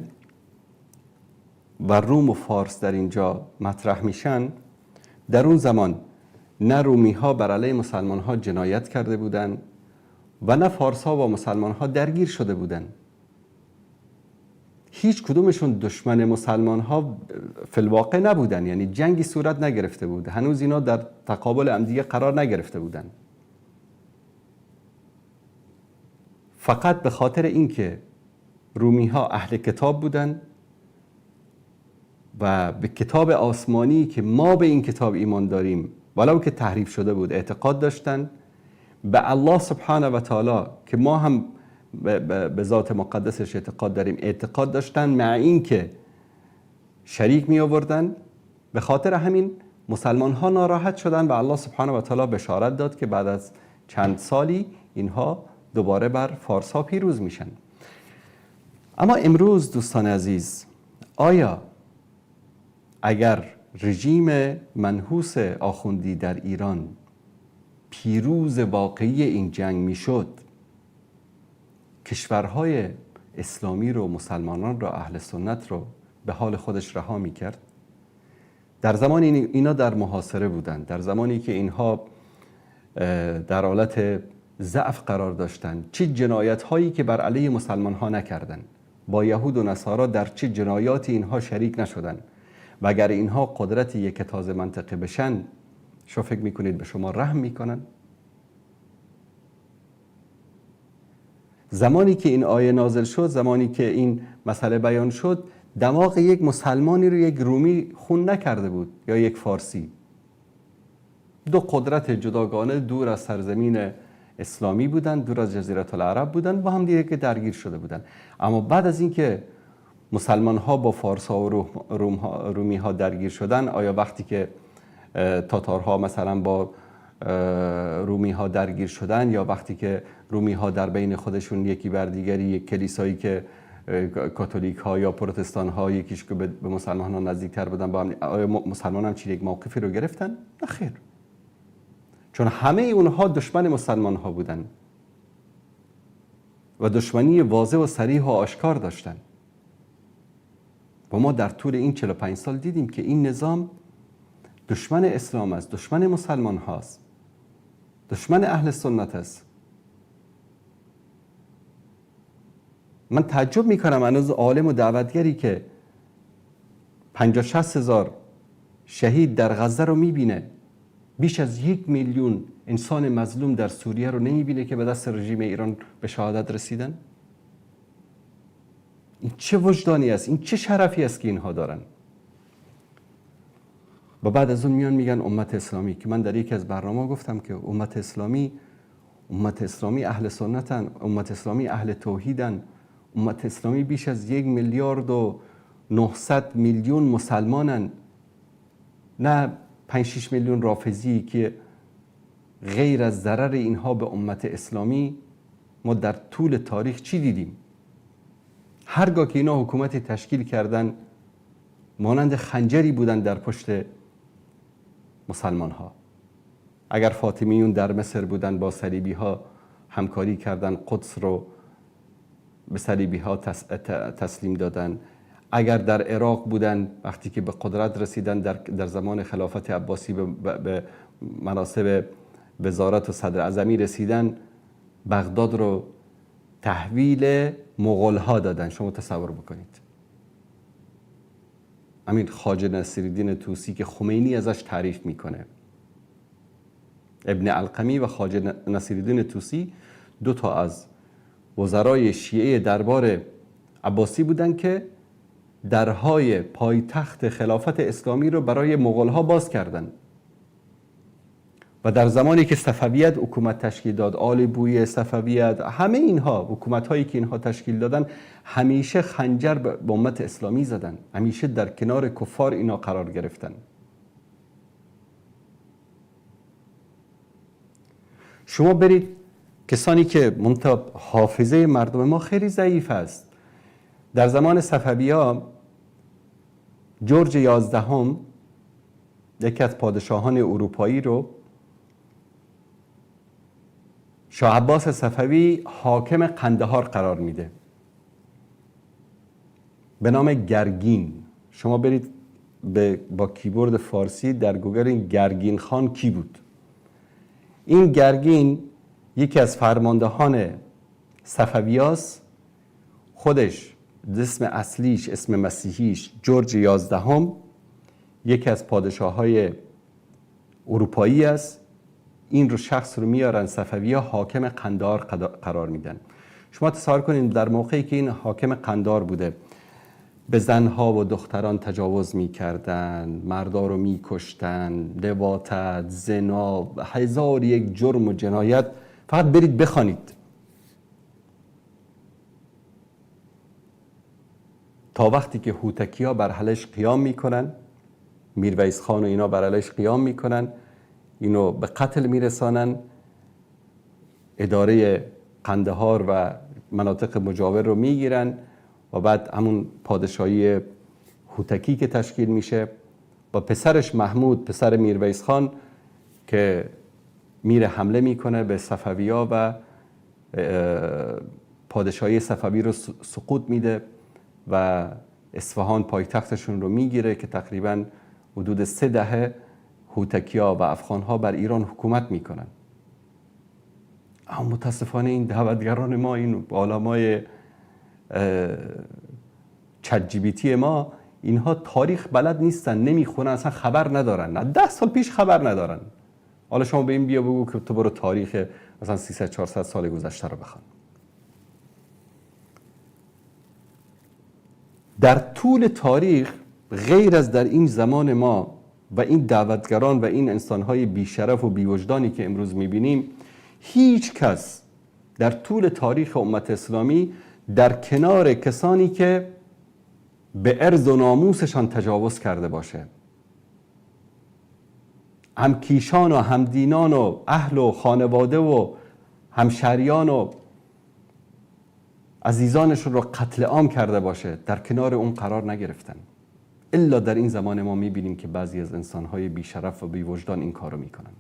Speaker 2: و روم و فارس در اینجا مطرح میشن، در اون زمان نه رومی ها بر علیه مسلمان ها جنایت کرده بودند و نه فارس ها و مسلمان ها درگیر شده بودند. هیچ کدومشون دشمن مسلمان ها فی الواقع نبودن، یعنی جنگی صورت نگرفته بود، هنوز اینا در تقابل همدیگه قرار نگرفته بودن. فقط به خاطر اینکه رومی ها اهل کتاب بودن و به کتاب آسمانی که ما به این کتاب ایمان داریم ولو که تحریف شده بود اعتقاد داشتن، به الله سبحانه و تعالی که ما هم به ذات مقدسش اعتقاد داریم اعتقاد داشتن، مع این که شریک می آوردن. به خاطر همین مسلمان ها ناراحت شدن و الله سبحانه و تعالی بشارت داد که بعد از چند سالی اینها دوباره بر فارس ها پیروز میشن. اما امروز دوستان عزیز، آیا اگر رژیم منحوس آخوندی در ایران پیروز واقعی این جنگ میشد، کشورهای اسلامی رو، مسلمانان رو، اهل سنت رو به حال خودش رها میکرد؟ در زمان اینا در محاصره بودند، در زمانی که اینها در حالت ضعف قرار داشتند، چه جنایت هایی که بر علیه مسلمان ها نکردند، با یهود و نصارا در چه جنایاتی اینها شریک نشدند. و اگر اینها قدرت یک تازه منطقه بشن، شو فکر میکنید به شما رحم میکنن؟ زمانی که این آیه نازل شد، زمانی که این مسئله بیان شد، دماغ یک مسلمانی رو یک رومی خون نکرده بود یا یک فارسی. دو قدرت جداگانه دور از سرزمین اسلامی بودن، دور از جزیره العرب بودن، با هم دیگه درگیر شده بودن. اما بعد از اینکه مسلمان ها با فارس ها و رومی ها درگیر شدن، آیا وقتی که تاتارها مثلا با رومی ها درگیر شدن، یا وقتی که رومی ها در بین خودشون یکی بر دیگری، یک کلیسایی که کاتولیک ها یا پروتستان ها یکیش که به مسلمان ها نزدیکتر بودن، با هم، آیا مسلمان هم یک موقفی رو گرفتن؟ نه خیر، چون همه اونها دشمن مسلمان ها بودن و دشمنی واضح و صریح و آشکار داشتن. و ما در طول این 45 سال دیدیم که این نظام دشمن اسلام است، دشمن مسلمان هاست، دشمن اهل سنت است. من تعجب میکنم هنوز عالم و دعوتگری که 50-60 هزار شهید در غزه رو میبینه، بیش از 1 میلیون انسان مظلوم در سوریه رو نمیبینه که به دست رژیم ایران به شهادت رسیدن. این چه وجدانی است، این چه شرفی است که اینها دارن. و بعد از اون میان میگن امت اسلامی، که من در یکی از برنامه گفتم که امت اسلامی اهل سنتن، امت اسلامی اهل توحیدن، امت اسلامی بیش از 1 میلیارد و 900 میلیون مسلمانن، نه 5-6 میلیون رافضی که غیر از ضرر اینها به امت اسلامی ما در طول تاریخ چی دیدیم؟ هرگاه که اینا حکومتی تشکیل کردن مانند خنجری بودن در پشت مسلمان ها. اگر فاطمیون در مصر بودن با صلیبی ها همکاری کردن، قدس رو به صلیبی ها تسلیم دادن. اگر در عراق بودن وقتی که به قدرت رسیدن در زمان خلافت عباسی به مناصب وزارت و صدر اعظمی رسیدن، بغداد رو تحویل مغول ها دادن. شما تصور بکنید. همین خواجه نصیرالدین طوسی که خمینی ازش تعریف میکنه، ابن القمی و خواجه نصیرالدین طوسی 2 تا از وزرای شیعه دربار عباسی بودن که درهای پایتخت خلافت اسلامی رو برای مغول ها باز کردن و در زمانی که صفویت حکومت تشکیل داد، آل بویه، صفویت، همه اینها حکومت هایی که اینها تشکیل دادن همیشه خنجر به امت اسلامی زدن، همیشه در کنار کفار اینا قرار گرفتن. شما برید کسانی که حافظه مردم ما خیلی ضعیف است. در زمان صفوی‌ها جورج 11 یکی از پادشاهان اروپایی رو شاه عباس صفوی حاکم قندهار قرار میده به نام گرگین. شما برید با کیبورد فارسی در گوگل این گرگین خان کی بود. این گرگین یکی از فرماندهان صفویاست. خودش اسم اصلیش، اسم مسیحیش جورج 11 یکی از پادشاه‌های اروپایی است. این رو شخص رو میارن صفوی‌ها حاکم قندهار قرار میدن. شما تصور کنید در موقعی که این حاکم قندهار بوده به زنها و دختران تجاوز میکردن، مردا رو میکشتن، لواطت، زنا، 1001 جرم و جنایت. فقط برید بخوانید. تا وقتی که هوتکی‌ها بر علیش قیام میکنن، میرویس خان و اینا بر علیش قیام میکنن، اینو به قتل میرسانن، اداره قندهار و مناطق مجاور رو میگیرن و بعد همون پادشاهی هوتکی که تشکیل میشه با پسرش محمود، پسر میرویس خان، که میره حمله میکنه به صفوی‌ها و پادشاهی صفوی رو سقوط میده و اصفهان پایتختشون رو میگیره که تقریبا حدود 3 دهه هوتکی‌ها و افغان‌ها بر ایران حکومت میکنن. اما متاسفانه این دعوتگران ما، این علمای چت جی پی تی ما، اینها تاریخ بلد نیستن، نمیخونن، اصلا خبر ندارن. 10 سال پیش خبر ندارن. حالا شما به این بیا بگو که تو برو تاریخ مثلا 300 400 سال گذشته رو بخوان. در طول تاریخ غیر از در این زمان ما و این دعوتگران و این انسان‌های بی‌شرف و بی‌وجدانی که امروز می‌بینیم، هیچ کس در طول تاریخ امت اسلامی در کنار کسانی که به عرض و ناموسشان تجاوز کرده باشه، همکیشان و همدینان و اهل و خانواده و همشهریان و عزیزانشون رو قتل عام کرده باشه، در کنار اون قرار نگرفتن. الا در این زمان ما میبینیم که بعضی از انسانهای بیشرف و بیوجدان این کارو میکنن.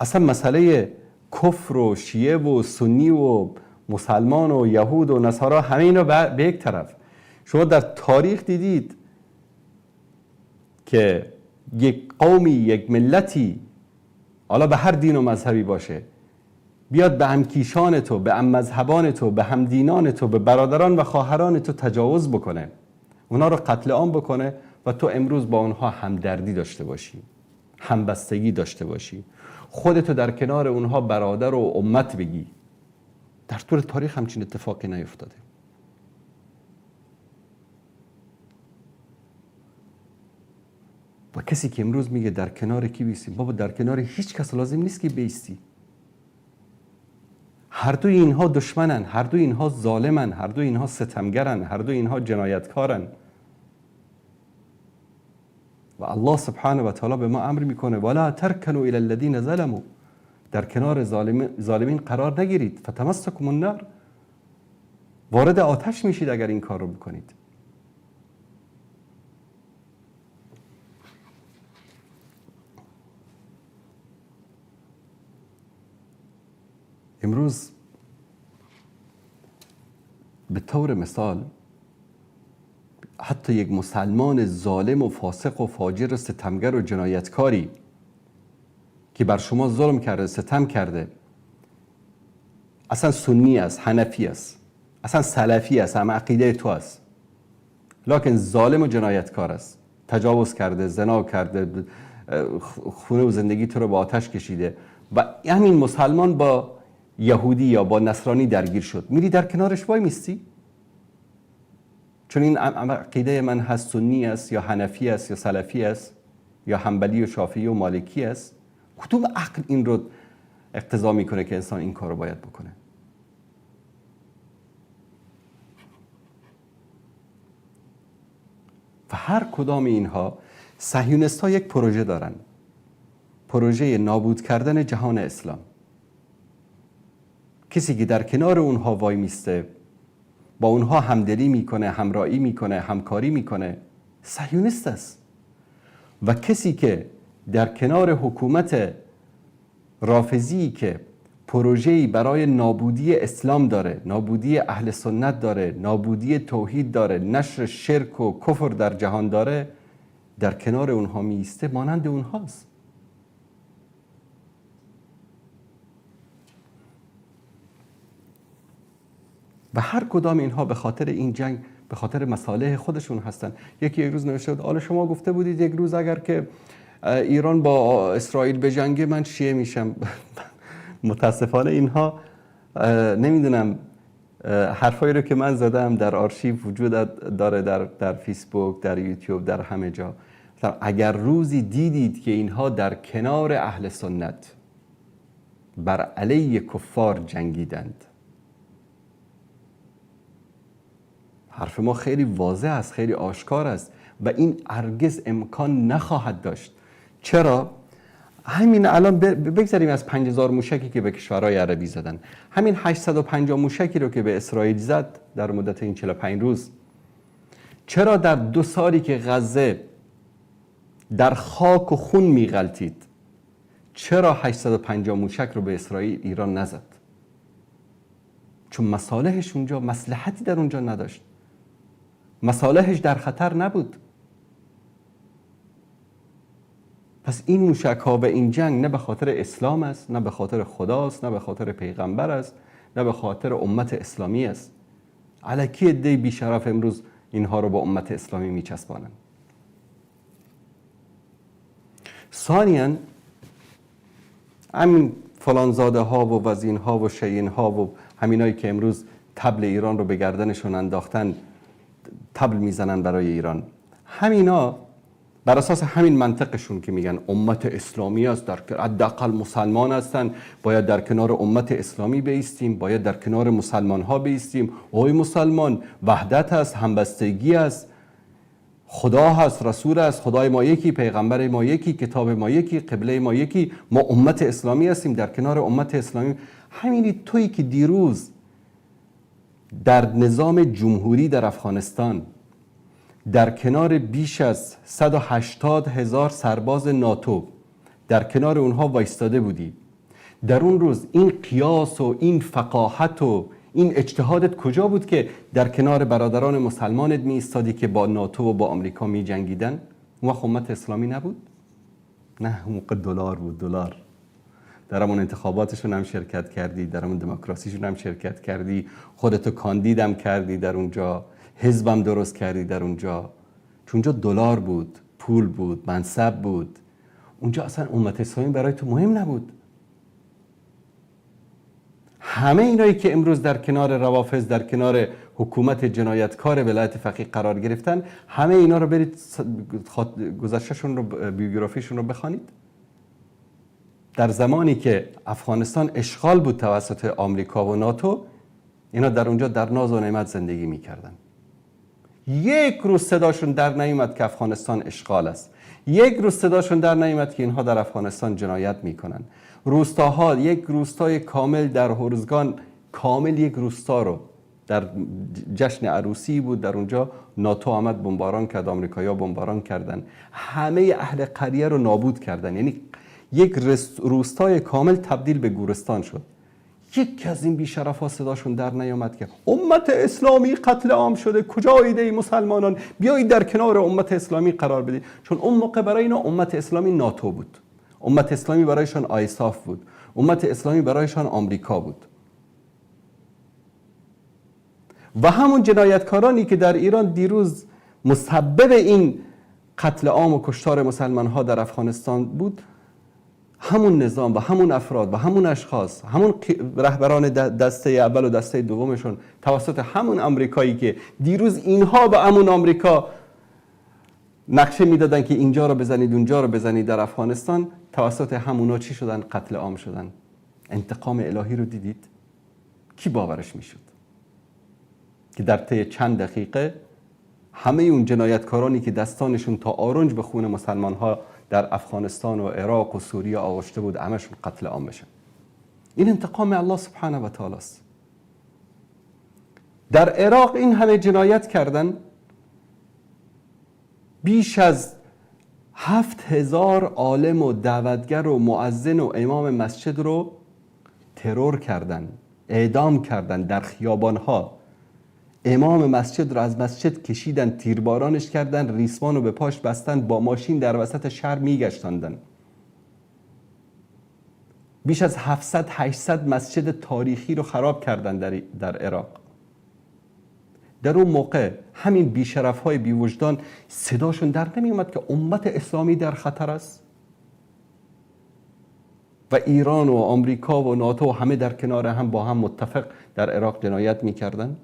Speaker 2: اصلا مسئله کفر و شیعه و سنی و مسلمان و یهود و نصارا همه اینا به یک طرف. شما در تاریخ دیدید که یک قومی، یک ملتی، حالا به هر دین و مذهبی باشه، بیاد به همکیشان تو، به مذهبان تو، به همدینان تو، به برادران و خواهران تو تجاوز بکنه، اونا رو قتل عام بکنه و تو امروز با اونها همدردی داشته باشی، همبستگی داشته باشی، خودتو در کنار اونها برادر و امت بگی. در طول تاریخ همچین اتفاقی نیفتاده. و کسی که امروز میگه در کنار کی بیستی، بابا در کنار هیچ کس لازم نیست که بیستی. هر دوی اینها دشمنن، هر دوی اینها ظالمن، هر دوی اینها ستمگرن، هر دوی اینها جنایتکارن. و الله سبحانه و تعالی به ما امر میکنه ولا ترکنوا الی الذین ظلموا، در کنار ظالمین قرار نگیرید، فتمسکم النار، وارد آتش میشید اگر این کار رو بکنید. امروز به طور مثال حتی یک مسلمان ظالم و فاسق و فاجر و ستمگر و جنایتکاری که بر شما ظلم کرده، ستم کرده، اصلا سنی است، حنفی است، اصلا سلفی است، هم عقیده تو است، لکن ظالم و جنایتکار است، تجاوز کرده، زنا کرده، خونه و زندگی تو رو با آتش کشیده و همین مسلمان با یهودی یا با نصرانی درگیر شد، میری در کنارش وای میستی؟ چون این عقیده من هست، سنی است یا حنفی است یا سلفی است یا حنبلی و شافعی و مالکی است. کدوم عقل این رو اقتضا میکنه که انسان این کار رو باید بکنه؟ و هر کدام اینها صهیونیست ها یک پروژه دارن، پروژه نابود کردن جهان اسلام. کسی که در کنار اونها وای میسته، با اونها همدلی میکنه، همراهی میکنه، همکاری میکنه، صهیونیست است. و کسی که در کنار حکومت رافضی که پروژه‌ای برای نابودی اسلام داره، نابودی اهل سنت داره، نابودی توحید داره، نشر شرک و کفر در جهان داره، در کنار اونها میسته، مانند اونهاست. و هر کدام اینها به خاطر این جنگ، به خاطر مصالح خودشون هستن. یک روز نوشته بود حالا شما گفته بودید یک روز اگر که ایران با اسرائیل بجنگه من شیعه میشم. متاسفانه اینها نمیدونم، حرفایی رو که من زدم در آرشیو وجود داره، در فیسبوک، در یوتیوب، در همه جا. اگر روزی دیدید که اینها در کنار اهل سنت بر علیه کفار جنگیدند، حرف ما خیلی واضح است، خیلی آشکار است و این هرگز امکان نخواهد داشت. چرا؟ همین الان بگذاریم از 5000 موشکی که به کشورهای عربی زدن، همین 850 موشکی رو که به اسرائیل زد در مدت این 45 روز، چرا در 2 سالی که غزه در خاک و خون میغلطید، چرا 850 موشک رو به اسرائیل ایران نزد؟ چون مصالحش اونجا، مصلحتی در اونجا نداشت، مصالحش در خطر نبود. پس این موشک ها و این جنگ نه به خاطر اسلام است، نه به خاطر خداست، نه به خاطر پیغمبر است، نه به خاطر امت اسلامی است. الکی عده بیشرف امروز اینها رو با امت اسلامی میچسبانند. ثانیاً همین فلانزاده ها و وزین ها و شیعین ها و همینایی که امروز طبل ایران رو به گردنشون انداختن، طبل میزنن برای ایران، همینا بر اساس همین منطقشون که میگن امت اسلامی است، در حداقل مسلمان هستن، باید در کنار امت اسلامی بایستیم، باید در کنار مسلمان ها بایستیم. اوی مسلمان، وحدت است، همبستگی است، خدا هست، رسول است، خدای ما یکی، پیغمبر ما یکی، کتاب ما یکی، قبله ما یکی، ما امت اسلامی هستیم، در کنار امت اسلامی. همینی تویی که دیروز در نظام جمهوری در افغانستان در کنار بیش از 180,000 سرباز ناتو در کنار اونها وایستاده بودی، در اون روز این قیاس و این فقاهت و این اجتهادت کجا بود که در کنار برادران مسلمانت می ایستادی که با ناتو و با آمریکا می جنگیدن؟ اون وقت امت اسلامی نبود؟ نه، موقع دلار بود. دلار در همون انتخاباتشون هم شرکت کردی، در همون دموکراسیشون هم شرکت کردی، خودتو کاندیدم کردی در اونجا، حزبم درست کردی در اونجا، چون اونجا دلار بود، پول بود، منصب بود. اونجا اصلا امت اسلامی برای تو مهم نبود. همه اینایی که امروز در کنار روافض، در کنار حکومت جنایتکار ولایت فقیه قرار گرفتن، همه اینا رو برید گذشتهشون رو، بیوگرافیشون رو بخوانید. در زمانی که افغانستان اشغال بود توسط آمریکا و ناتو، اینا در اونجا در ناز و نعمت زندگی میکردن. یک روز صداشون در نیامد که افغانستان اشغال است. یک روز صداشون در نیامد که اینها در افغانستان جنایت میکنن. روستاها، یک روستای کامل در هرزگان، کامل یک روستا رو در جشن عروسی بود، در اونجا ناتو آمد بمباران کرد، آمریکایی‌ها بمباران کردن، همه اهل قریه رو نابود کردن. یعنی یک روستای کامل تبدیل به گورستان شد. یکی از این بیشرف‌ها صداشون در نیامد که امت اسلامی قتل عام شده، کجایید ای مسلمانان، بیایید در کنار امت اسلامی قرار بدید. چون اون موقع برای اینا امت اسلامی ناتو بود، امت اسلامی برایشان آیساف بود، امت اسلامی برایشان آمریکا بود. و همون جنایتکارانی که در ایران دیروز مسبب این قتل عام و کشتار مسلمان ها در افغانستان بود، همون نظام و همون افراد و همون اشخاص، همون رهبران دسته اول و دسته دومشون توسط همون آمریکایی که دیروز اینها به همون آمریکا نقشه میدادن که اینجا رو بزنید اونجا رو بزنید در افغانستان، توسط همونا چی شدن؟ قتل عام شدن. انتقام الهی رو دیدید؟ کی باورش میشد که در طی چند دقیقه همه اون جنایتکارانی که دستانشون تا آرنج به خون مسلمان ها در افغانستان و عراق و سوریه آغشته بود همشون قتل عام بشن؟ این انتقام الله سبحانه و تعالی است. در عراق این همه جنایت کردن، بیش از 7000 عالم و دعوتگر و مؤذن و امام مسجد رو ترور کردن، اعدام کردن در خیابانها. امام مسجد رو از مسجد کشیدن، تیربارانش کردن، ریسمان رو به پاش بستن، با ماشین در وسط شهر میگشتاندن. بیش از 700-800 مسجد تاریخی رو خراب کردن در عراق. در اون موقع همین بیشرف‌های بیوجدان صداشون در نمی اومد که امت اسلامی در خطر است و ایران و آمریکا و ناتو همه در کنار هم با هم متفق در عراق جنایت میکردن؟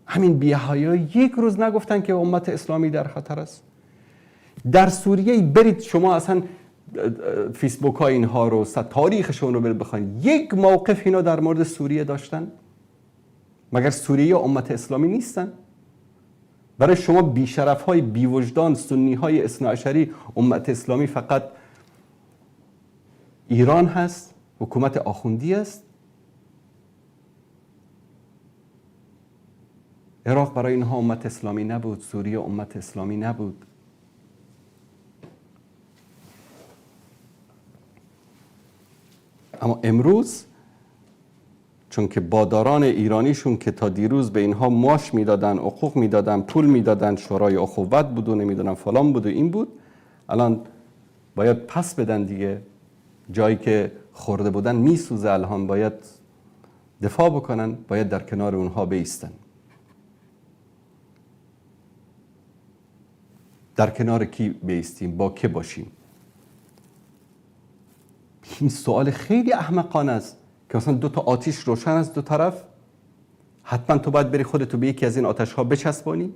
Speaker 2: همین بی‌حیاها یک روز نگفتن که امت اسلامی در خطر است؟ در سوریه برید شما اصلا فیسبوک ها اینها رو تاریخشون رو بخواید، یک موقف اینا در مورد سوریه داشتن؟ مگر سوریه امت اسلامی نیستن؟ برای شما بیشرف های بیوجدان سنی های اثناعشری امت اسلامی فقط ایران هست، حکومت آخوندی است؟ عراق برای اینها امت اسلامی نبود، سوریه امت اسلامی نبود. اما امروز چون که باداران ایرانیشون که تا دیروز به اینها معاش میدادن، حقوق میدادن، پول میدادن، شورای اخوت بود و نمیدونم فلان بود و این بود، الان باید پس بدن دیگه. جایی که خورده بودن میسوزه، الان باید دفاع بکنن، باید در کنار اونها بیستن. در کنار کی بیستیم؟ با که باشیم؟ این سوال خیلی احمقانه است که مثلا دو تا آتیش روشن است دو طرف، حتما تو باید بری خودتو به یکی از این آتش ها بچسبانی؟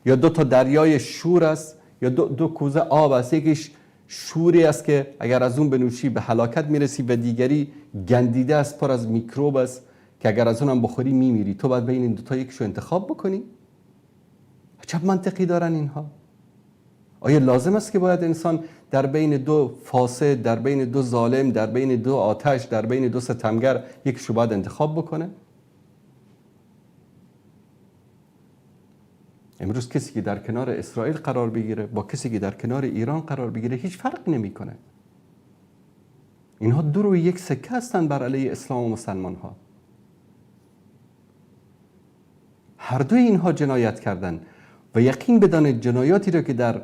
Speaker 2: یا دو تا دریای شور است، یا دو کوزه آب است، یکیش شوری است که اگر از اون بنوشی به هلاکت میرسی و دیگری گندیده است، پر از میکروب است که اگر از اونم بخوری میمیری. تو باید بین این دو تا یکیشو انتخاب بکنی؟ چه منطقی دارن اینها؟ آیا لازم است که باید انسان در بین دو فاسد، در بین دو ظالم، در بین دو آتش، در بین دو ستمگر یکیشو باید انتخاب بکنه؟ امروز کسی که در کنار اسرائیل قرار بگیره با کسی که در کنار ایران قرار بگیره هیچ فرق نمیکنه. اینها دو روی یک سکه هستند بر علیه اسلام و مسلمان ها. هر دوی اینها جنایت کردن و یقین بدانید جنایاتی رو که در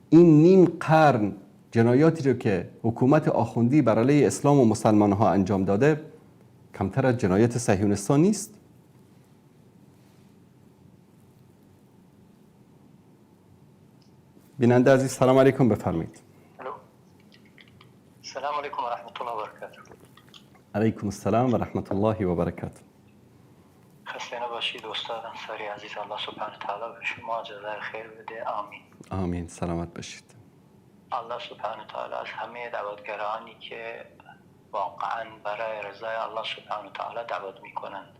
Speaker 2: این نیم قرن، جنایاتی رو که حکومت آخوندی بر علیه اسلام و مسلمان ها انجام داده کمتر از جنایت صهیونستان نیست. بیننده عزیز سلام علیکم، بفرمایید.
Speaker 7: السلام علیکم و رحمت الله و برکاته.
Speaker 2: علیکم السلام و رحمت الله و برکاته.
Speaker 7: خسته نباشید استاد انصاری عزیز، الله سبحانه و تعالی به شما جزای خیر بده. آمین.
Speaker 2: آمین. سلامت باشید.
Speaker 7: الله سبحانه و تعالی از همه دعوتگرانی که واقعا برای رضای الله سبحانه و تعالی دعوت میکنند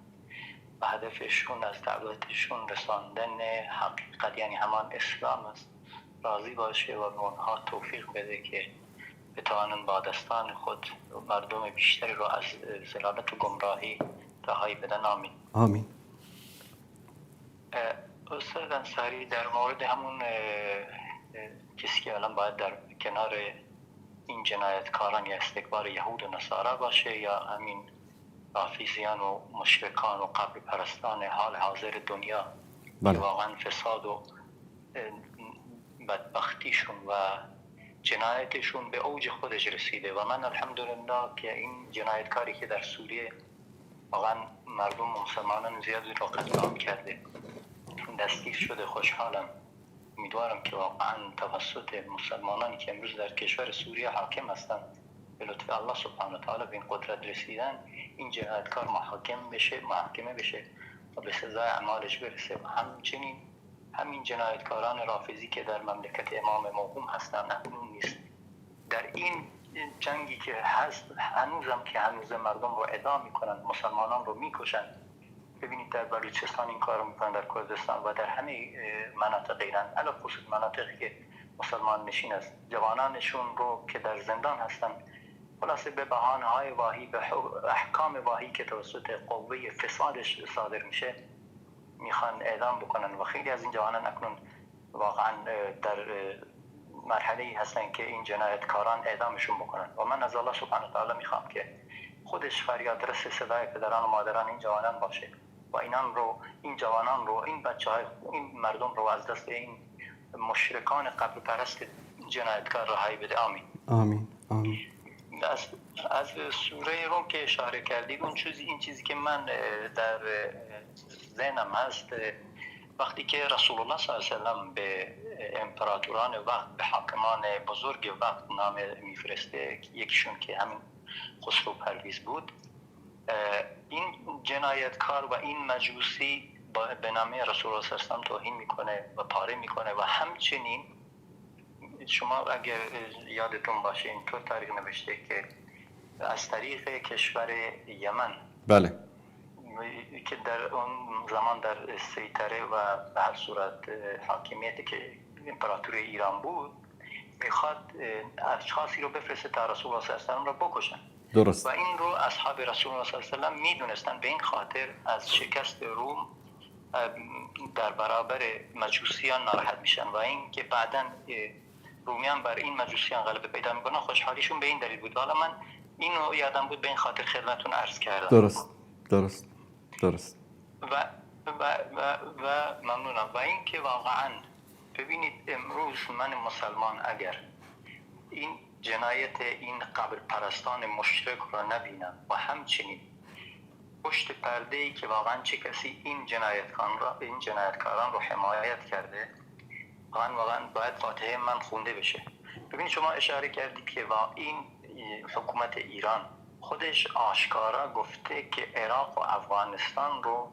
Speaker 7: و هدفشون از دعوتشون رساندن حقیقت یعنی همان اسلام است، راضی باشه و به اونها توفیق بده که بتوانند با دستان خود مردم بیشتری رو از ضلالت و گمراهی رهایی بدن. آمین.
Speaker 2: آمین.
Speaker 7: استاد انصاری در مورد همون کسی که الان باید در کنار این جنایتکاران یا استکبار یهود و نصارا باشه یا همین رافیزیان و مشرکان و قبر پرستان حال حاضر دنیا
Speaker 2: بله.
Speaker 7: که واقعا فساد و بدبختیشون و جنایتشون به اوج خودش رسیده و من الحمدلله که این جنایتکاری که در سوریه واقعا مردم و مسلمانان زیادی رو قتل عام کرده دستگیر شده. خوشحالم، امیدوارم که واقعا توسط مسلمانانی که امروز در کشور سوریه حاکم هستند به لطف الله سبحانه و تعالی به این قدرت رسیدن این جنایتکار محاکمه بشه و به سزای اعمالش برسه و همچنین همین جنایتکاران رافضی که در مملکت امام موهوم هستند اکنون نیست در این جنگی که هست هنوز مردم رو اعدام میکنن، مسلمانان رو میکشن. ببینید در بلوچستان این کار رو میکنن، در کردستان و در همه مناطق ایران، علاوه خصوص مناطقی که مسلمان نشین است، جوانانشون رو که در زندان هستن خلاصه به بهانه‌های واهی، به احکام واهی که توسط قوه فسادش صادر میشه میخوان اعدام بکنن و خیلی از این جوانان اکنون واقعا در مرحله‌ای هستن که این جنایتکاران اعدامشون بکنن و من از الله سبحانه و تعالی میخوام که خودش فریاد رس صدای پدران و مادران این جوانان باشه و این جوانان رو این بچه‌های این مردم رو از دست این مشرکان قبر پرست جنایتکار رهایی بده. آمین
Speaker 2: آمین آمین.
Speaker 7: از سوره روم که اشاره کردید این چیزی که من در ذهنم هست وقتی که رسول الله صلی الله علیه و سلم به امپراتوران وقت، به حاکمان بزرگ وقت نامه میفرسته، یکیشون که همین خسرو پرویز بود، این جنایتکار و این مجوسی به نام رسول الله صلی الله علیه و سلم توهین میکنه و پاره میکنه و همچنین شما اگر یادتون باشه اینطور تاریخ نوشته که از طریق کشور یمن،
Speaker 2: بله،
Speaker 7: که در اون زمان در سیطره و به هر صورت حاکمیت که امپراتوری ایران بود، میخواد اشخاصی رو بفرسته تا رسول الله صلی الله علیه و سلم رو بکشن.
Speaker 2: درست.
Speaker 7: و این رو اصحاب رسول الله صلی الله علیه و سلم میدونستن، به این خاطر از شکست روم در برابر مجوسیان ناراحت میشن و این که بعداً رومیان بر این مجوسیان غلبه پیدا میکنن خوشحالیشون به این دلیل بود. حالا من اینو یادم بود به این خاطر خدمتتون عرض کردم.
Speaker 2: درست.
Speaker 7: و ممنونم. و این که واقعا ببینید امروز من مسلمان اگر این جنایت این قبر پرستان مشرک رو نبینم و همچنین پشت پرده‌ای که واقعا چه کسی این جنایتکاران رو حمایت کرده، واقعا باید فاتحه من خونده بشه. ببینید شما اشاره کردید که این حکومت ایران خودش آشکارا گفته که عراق و افغانستان رو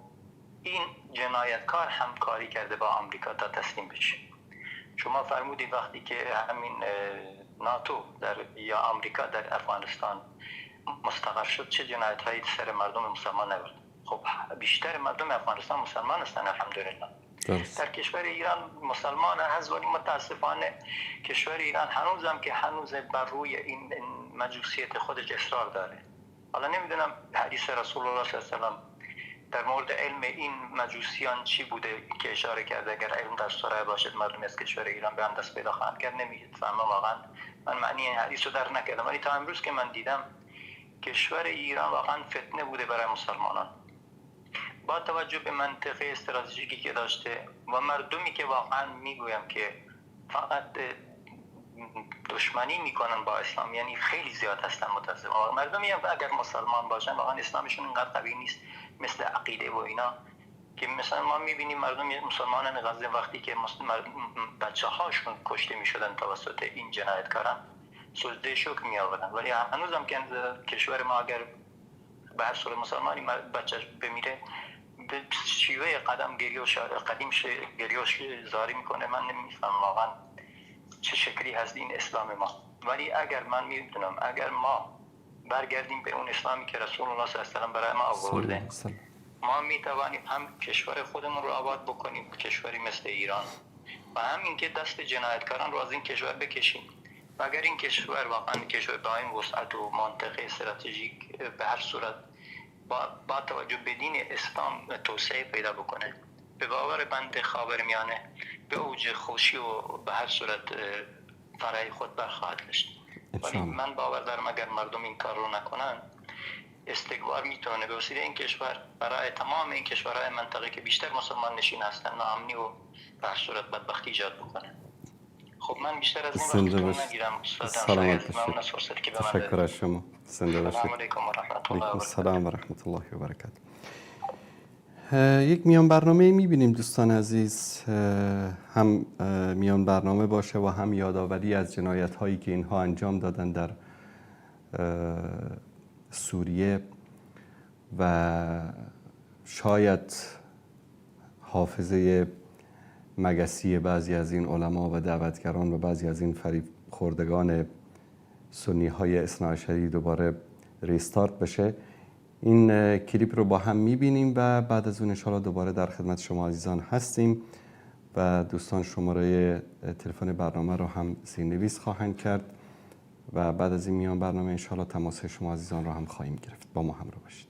Speaker 7: این جنایتکار همکاری کرده با آمریکا تا تسلیم بشه. شما فرمودید وقتی که همین ناتو یا آمریکا در افغانستان مستقر شد چه جنایت‌هایی سر مردم مسلمان نبرد. خب بیشتر مردم افغانستان مسلمان هستن الحمدلله. در کشور ایران مسلمان هست ولی متاسفانه کشور ایران هنوز بر روی این مجوسیت خودش اصرار داره. حالا نمیدونم حدیث رسول الله صلی الله علیه و سلم در مورد علم این مجوسیان چی بوده که اشاره کرده اگر علم در سرای باشد مردم از کشور ایران به هم دست پیدا خواهند کرد. نمیفهمم واقعا، من معنی این حدیث رو در نکردم ولی تا امروز که من دیدم کشور ایران واقعا فتنه بوده برای مسلمانان با توجه به منطقه استراتژیکی که داشته و مردمی که واقعا میگویم که فقط دشمنی میکنن با اسلام، یعنی خیلی زیاد هستن متاسفانه. مردمی هم اگر مسلمان باشن واقعا اسلامشون اینقدر قوی نیست مثل عقیده و اینا، که مثلا ما میبینیم مردم مسلمانان غزه وقتی که بچه هاشون کشته میشدن توسط این جنایتکاران سجده شکر می آوردن، ولی هنوزم که کشور ما اگر به هر صورت مسلمانی بچهش بمیره به شیوه گریوش زاری میکنه. من نمیفهم واقعا چه شکلی هست این اسلام ما. ولی اگر من میدونم اگر ما برگردیم به اون اسلامی که رسول الله صلی الله علیه و سلم برای ما آورده، ما میتوانیم هم کشور خودمون رو آباد بکنیم، کشوری مثل ایران، و هم اینکه دست جنایتکاران رو از این کشور بکشیم. و اگر این کشور واقعا کشور با این وسعت و منطقه استراتژیک به هر صورت با توجه به دین اسلام توسعه پیدا بکنه، به باور بنده خاورمیانه به اوج خوشی و به هر صورت فرای خود برخواهد داشت. ولی من باور دارم اگر مردم این کار رو نکنن استکبار میتونه به وسیله این کشور برای تمام این کشورهای منطقه که بیشتر مسلمان نشین هستن ناامنی و به هر صورت بدبختی ایجاد بکنه. خب من بیشتر از این وقتتون نگیرم.
Speaker 2: سلامت باشید. تشکر از شما. زنده باشید.
Speaker 7: السلام علیکم و رحمت الله و برکاته.
Speaker 2: السلام و رحمت الله و برکاته. یک میان برنامه میبینیم دوستان عزیز، هم میان برنامه باشه و هم یادآوری از جنایت هایی که اینها انجام دادن در سوریه و شاید حافظه مگسی بعضی از این علما و دعوتگران و بعضی از این فریب خوردگان سنی های اثناعشری دوباره ریستارت بشه. این کلیپ رو با هم میبینیم و بعد از اون انشاءالله دوباره در خدمت شما عزیزان هستیم و دوستان شماره تلفن برنامه رو هم زیرنویس خواهند کرد و بعد از این میان برنامه انشاءالله تماس شما عزیزان رو هم خواهیم گرفت. با ما همراه باشید.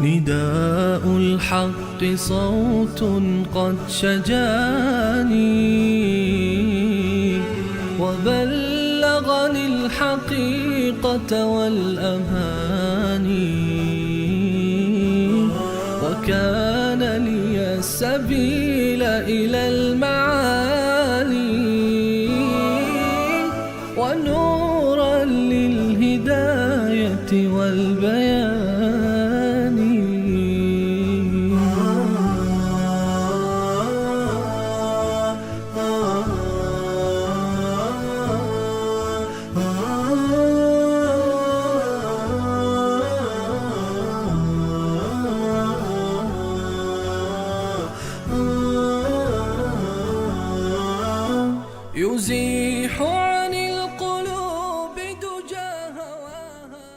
Speaker 8: نداء الحق صوت قد شجاني وبلغني الحقيقة والأماني وكان لي السبيل إلى المعالي ونورا للهداية والبيان. يزيح عن القلوب دجى هواها.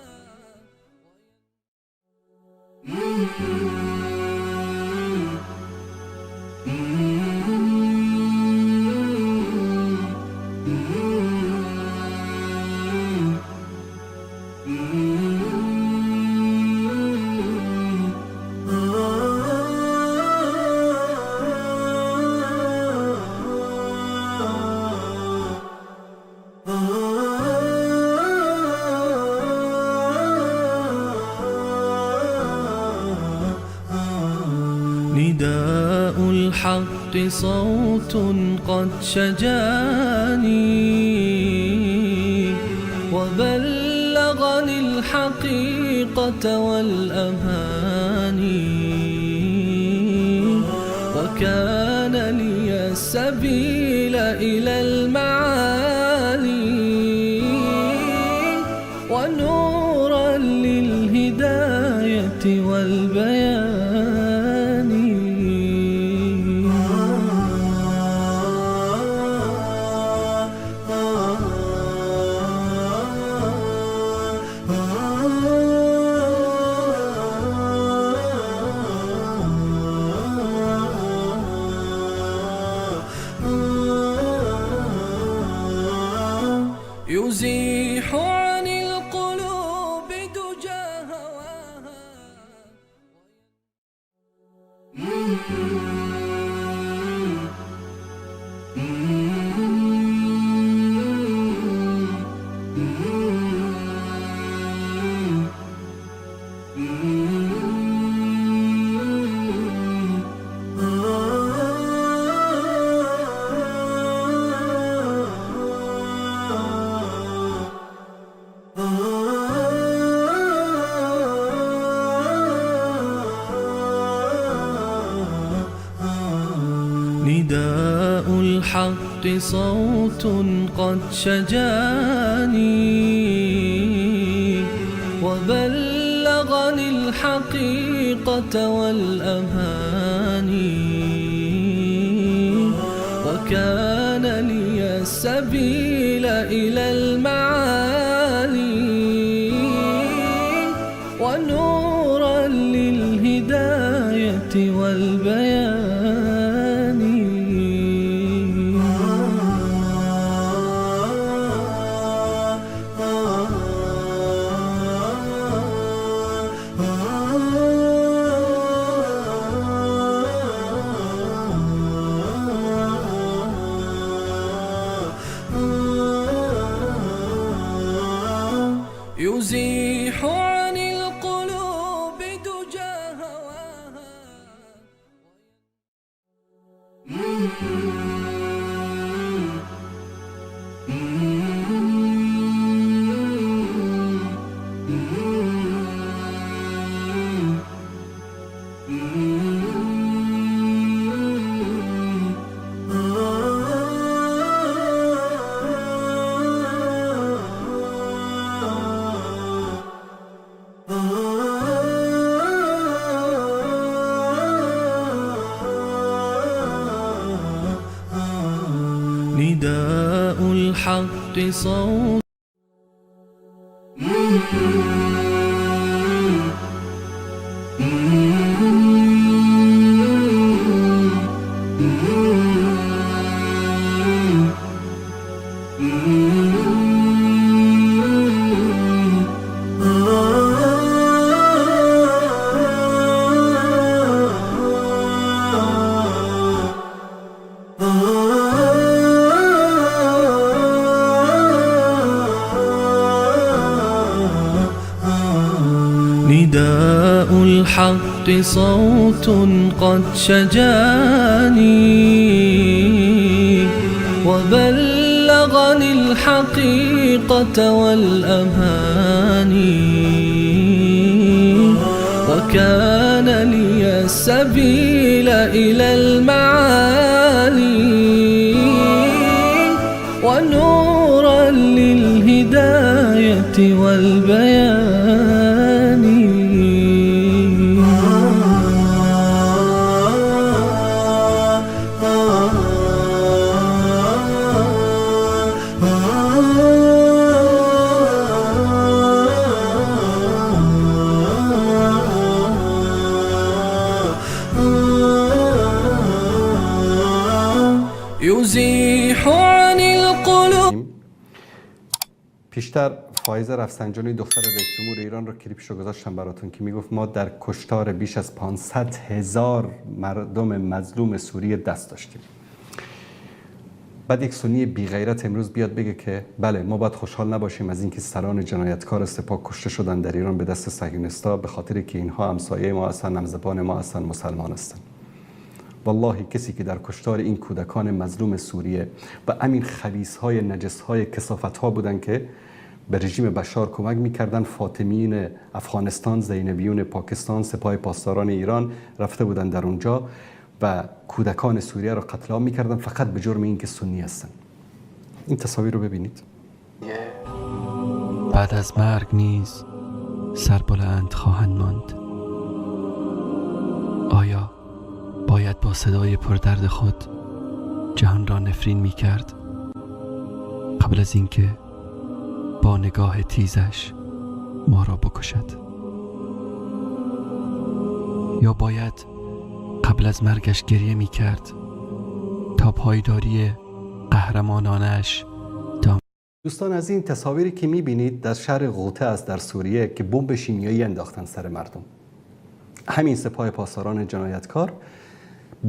Speaker 8: نداء الحق صوت قد شجاني وبلغني الحقيقة والأماني وكان لي السبيل إلى المعالي ونورا للهداية والبيان. يزيح عن القلوب دجى هواها. نداء الحق صوت قد شجاني وبلغني الحقيقة والأماني وكان لي السبيل إلى المعالي ونورا للهداية والبيان. يزيح عن القلوب دجى هواها. نداء الحق صوت نداء الحق صوت قد شجاني وبلغني الحقيقة والأماني وكان لي السبيل إلى المعالي ونورا للهداية والبيان. يزيح عن القلوب.
Speaker 2: پیشتر فایز رفسنجانی دختر رئیس جمهور ایران رو کلیپشو گذاشتم براتون که میگفت ما در کشتار بیش از 500,000 مردم مظلوم سوریه دست داشتیم. بعد یک سنی بی غیرت امروز بیاد بگه که بله ما باید خوشحال نباشیم از اینکه سران جنایتکار سپاه کشته شدن در ایران به دست صهیونیست‌ها به خاطر که اینها همسایه ما هستن، همزبان ما هستن، مسلمان هستن. والله کسی که در کشتار این کودکان مظلوم سوریه و همین خبیث‌های نجس‌های کثافت‌ها بودن که به رژیم بشار کمک می‌کردن، فاطمیین افغانستان، زینبیون پاکستان، سپاه پاسداران ایران رفته بودن در اونجا و کودکان سوریه رو قتل عام می‌کردن فقط به جرم اینکه سنی هستن. این تصاویر رو ببینید.
Speaker 9: بعد از مرگ نیز سربلند خواهند ماند. آیا باید با صدای پردرد خود جهان را نفرین می کرد قبل از اینکه با نگاه تیزش ما را بکشد؟ یا باید قبل از مرگش گریه می کرد تا پایداری قهرمانانش
Speaker 2: دوستان از این تصاویری که می بینید در شهر غوطه است در سوریه که بمب شیمیایی انداختن سر مردم. همین سپاه پاسداران جنایتکار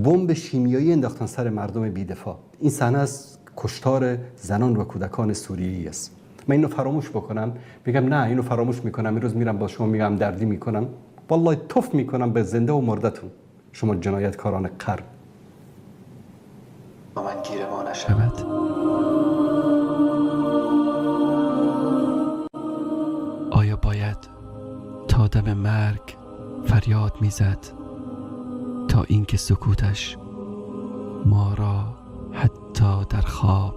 Speaker 2: بمب شیمیایی انداختن سر مردم بی‌دفاع. این صحنه از کشتار زنان و کودکان سوریه‌ای است. من اینو فراموش بکنم بگم نه اینو فراموش میکنم، امروز میرم با شما میگم دردی میکنم، والله توف میکنم به زنده و مردتون شما جنایتکاران غرب.
Speaker 9: با من گیر ما نشود. آیا باید تا دم مرگ فریاد میزد تا اینکه سکوتش ما را حتی در خواب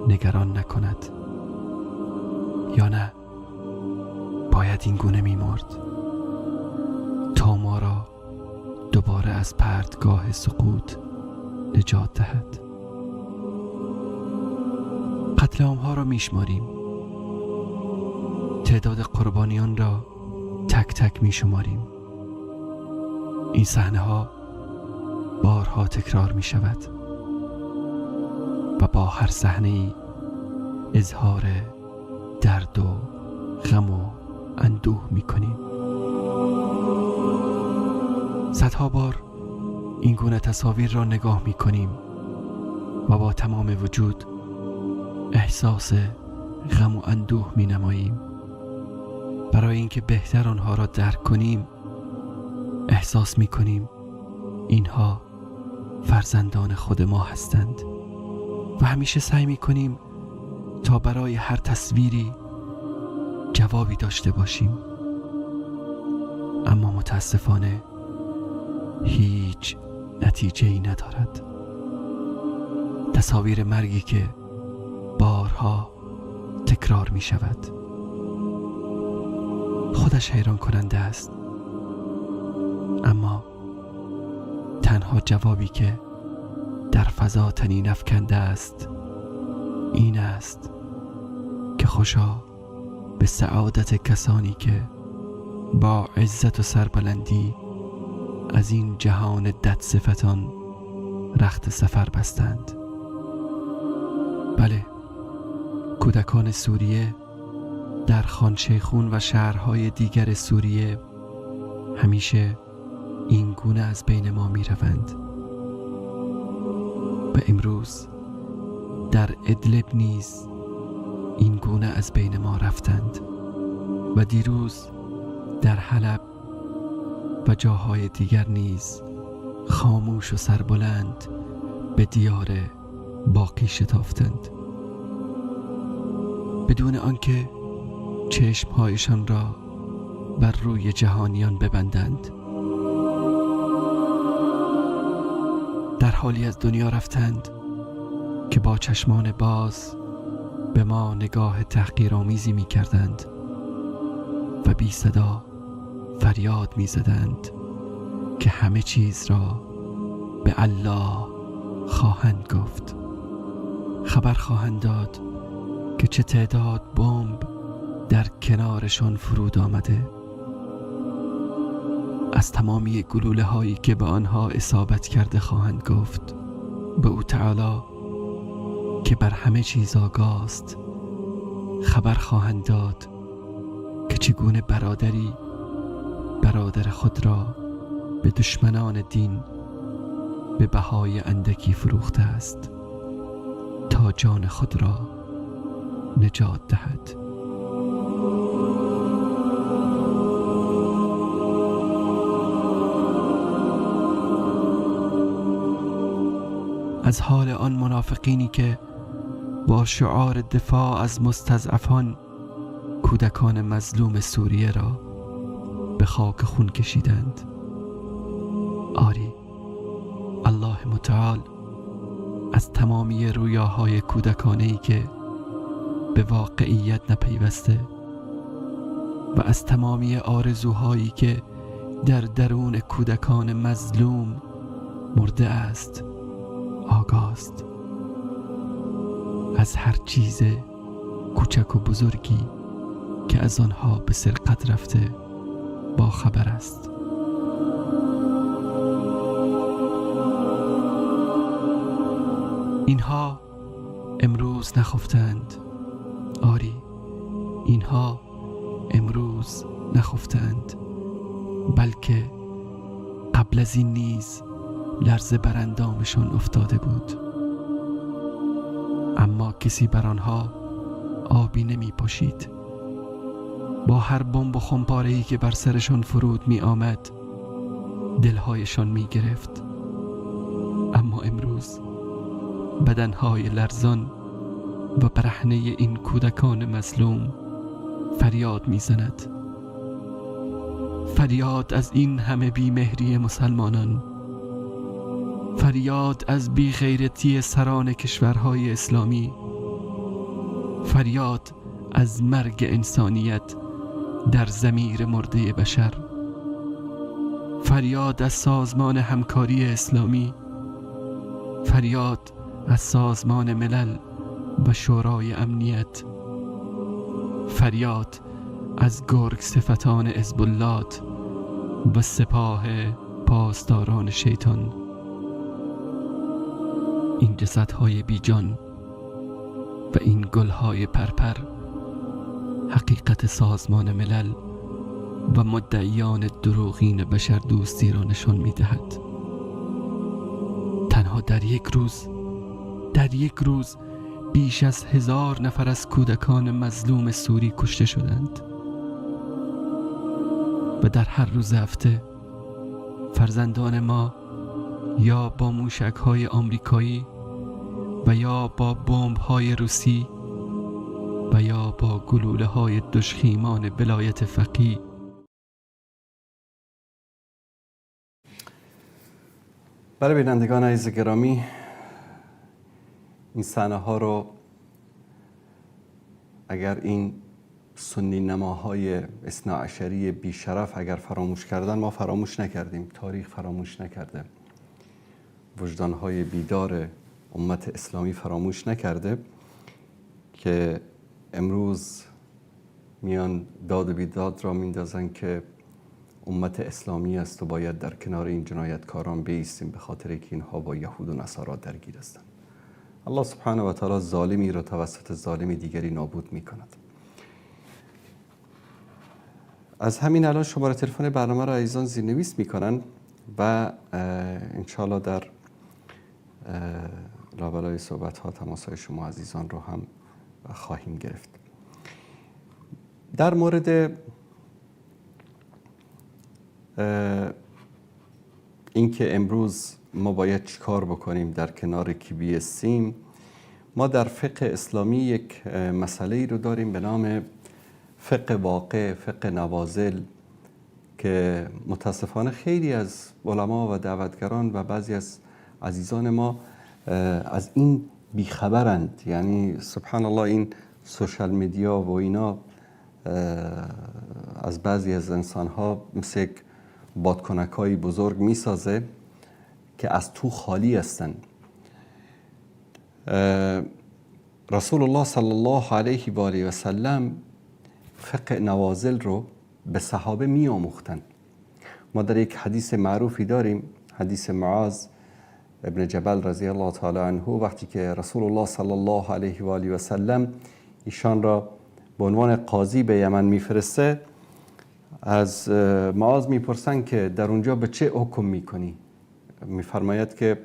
Speaker 9: نگران نکند؟ یا نه باید این گونه میمرد از پرتگاه سقوط نجات دهد. قتل عام‌ها را میشماریم، تعداد قربانیان را تک تک میشماریم. این صحنه ها بارها تکرار می شود و با هر صحنه‌ای اظهار درد و غم و اندوه می کنیم. صدها بار این گونه تصاویر را نگاه می کنیم و با تمام وجود احساس غم و اندوه می نماییم. برای اینکه بهتر آنها را درک کنیم احساس می کنیم اینها فرزندان خود ما هستند و همیشه سعی می کنیم تا برای هر تصویری جوابی داشته باشیم، اما متاسفانه هیچ نتیجه‌ای ندارد. تصاویر مرگی که بارها تکرار می شود خودش حیران کننده است، اما تنها جوابی که در فضا طنین افکنده است این است که خوشا به سعادت کسانی که با عزت و سربلندی از این جهان دد صفتان رخت سفر بستند. بله، کودکان سوریه در خان شیخون و شهرهای دیگر سوریه همیشه این گونه از بین ما می روند و امروز در ادلب نیز این گونه از بین ما رفتند و دیروز در حلب و جاهای دیگر نیز خاموش و سربلند به دیار باقی شتافتند بدون آنکه چشمهایشان را بر روی جهانیان ببندند. در حالی از دنیا رفتند که با چشمان باز به ما نگاه تحقیرآمیزی می کردند و بی صدا فریاد می زدند که همه چیز را به الله خواهند گفت. خبر خواهند داد که چه تعداد بمب در کنارشان فرود آمده. از تمامی گلوله هایی که به آنها اصابت کرده خواهند گفت به او تعالی که بر همه چیز آگاه است. خبر خواهند داد که چگونه برادری برادر خود را به دشمنان دین به بهای اندکی فروخته است تا جان خود را نجات دهد. از حال آن منافقینی که با شعار دفاع از مستضعفان کودکان مظلوم سوریه را به خاک خون کشیدند. آری، الله متعال از تمامی رویاهای کودکانه‌ای که به واقعیت نپیوسته و از تمامی آرزوهایی که در درون کودکان مظلوم مرده است آگاه است. از هر چیز کوچک و بزرگی که از آنها به سرقت رفته با خبر است. اینها امروز نخفتند. آری، اینها امروز نخفتند، بلکه قبل از این نیز لرزه بر اندامشان افتاده بود، اما کسی بر آنها آبی نمی پاشید. با هر بمب و خمپاره‌ای که بر سرشان فرود می آمد دلهایشان می گرفت، اما امروز بدنهای لرزان و برهنه این کودکان مظلوم فریاد می زند. فریاد از این همه بیمهری مسلمانان، فریاد از بیغیرتی سران کشورهای اسلامی، فریاد از مرگ انسانیت در ضمیر مرده بشر، فریاد از سازمان همکاری اسلامی، فریاد از سازمان ملل و شورای امنیت، فریاد از گرگ صفتان حزب الله و سپاه پاسداران شیطان. این جسدهای بیجان و این گلهای پرپر حقیقت سازمان ملل و مدعیان دروغین بشر دوستی را نشان می دهد. تنها در یک روز بیش از 1000 نفر از کودکان مظلوم سوری کشته شدند و در هر روز هفته فرزندان ما یا با موشک‌های آمریکایی و یا با بمب‌های روسی و یا با گلوله‌های دشخیمان ولایت فقیه.
Speaker 2: برای بینندگان عزیز گرامی، این صحنه ها رو اگر این سنی نماهای اثناعشری بیشرف اگر فراموش کردن، ما فراموش نکردیم، تاریخ فراموش نکرده، وجدانهای بیدار امت اسلامی فراموش نکرده که امروز میان داد و بیداد را میندازن که امت اسلامی است و باید در کنار این جنایتکاران بایستیم به خاطر که اینها با یهود و نصارا درگیر هستند. الله سبحانه و تعالی ظالمی را توسط ظالم دیگری نابود می کند. از همین الان شماره تلفن برنامه را عزیزان زیرنویس می کنن و انشاءالله در لابلای صحبت ها تماسهای شما عزیزان رو هم خواهیم گرفت. در مورد اینکه امروز ما باید چیکار بکنیم در کنار کی بیستیم، ما در فقه اسلامی یک مسئله رو داریم به نام فقه واقع، فقه نوازل، که متاسفانه خیلی از علما و دعوتگران و بعضی از عزیزان ما از این بیخبرند. یعنی سبحان الله این سوشال میدیا و اینا از بعضی از انسانها مثل یک بادکنک‌های بزرگ میسازه که از تو خالی هستند. رسول الله صلی الله علیه و آله و سلم فقه نوازل رو به صحابه می آموختن. ما در یک حدیث معروفی داریم، حدیث معاذ ابن جبل رضی الله تعالی عنه، وقتی که رسول الله صلی الله علیه و آله و سلم ایشان را به عنوان قاضی به یمن میفرسته، از معاذ میپرسن که در اونجا به چه حکم میکنی؟ میفرماید که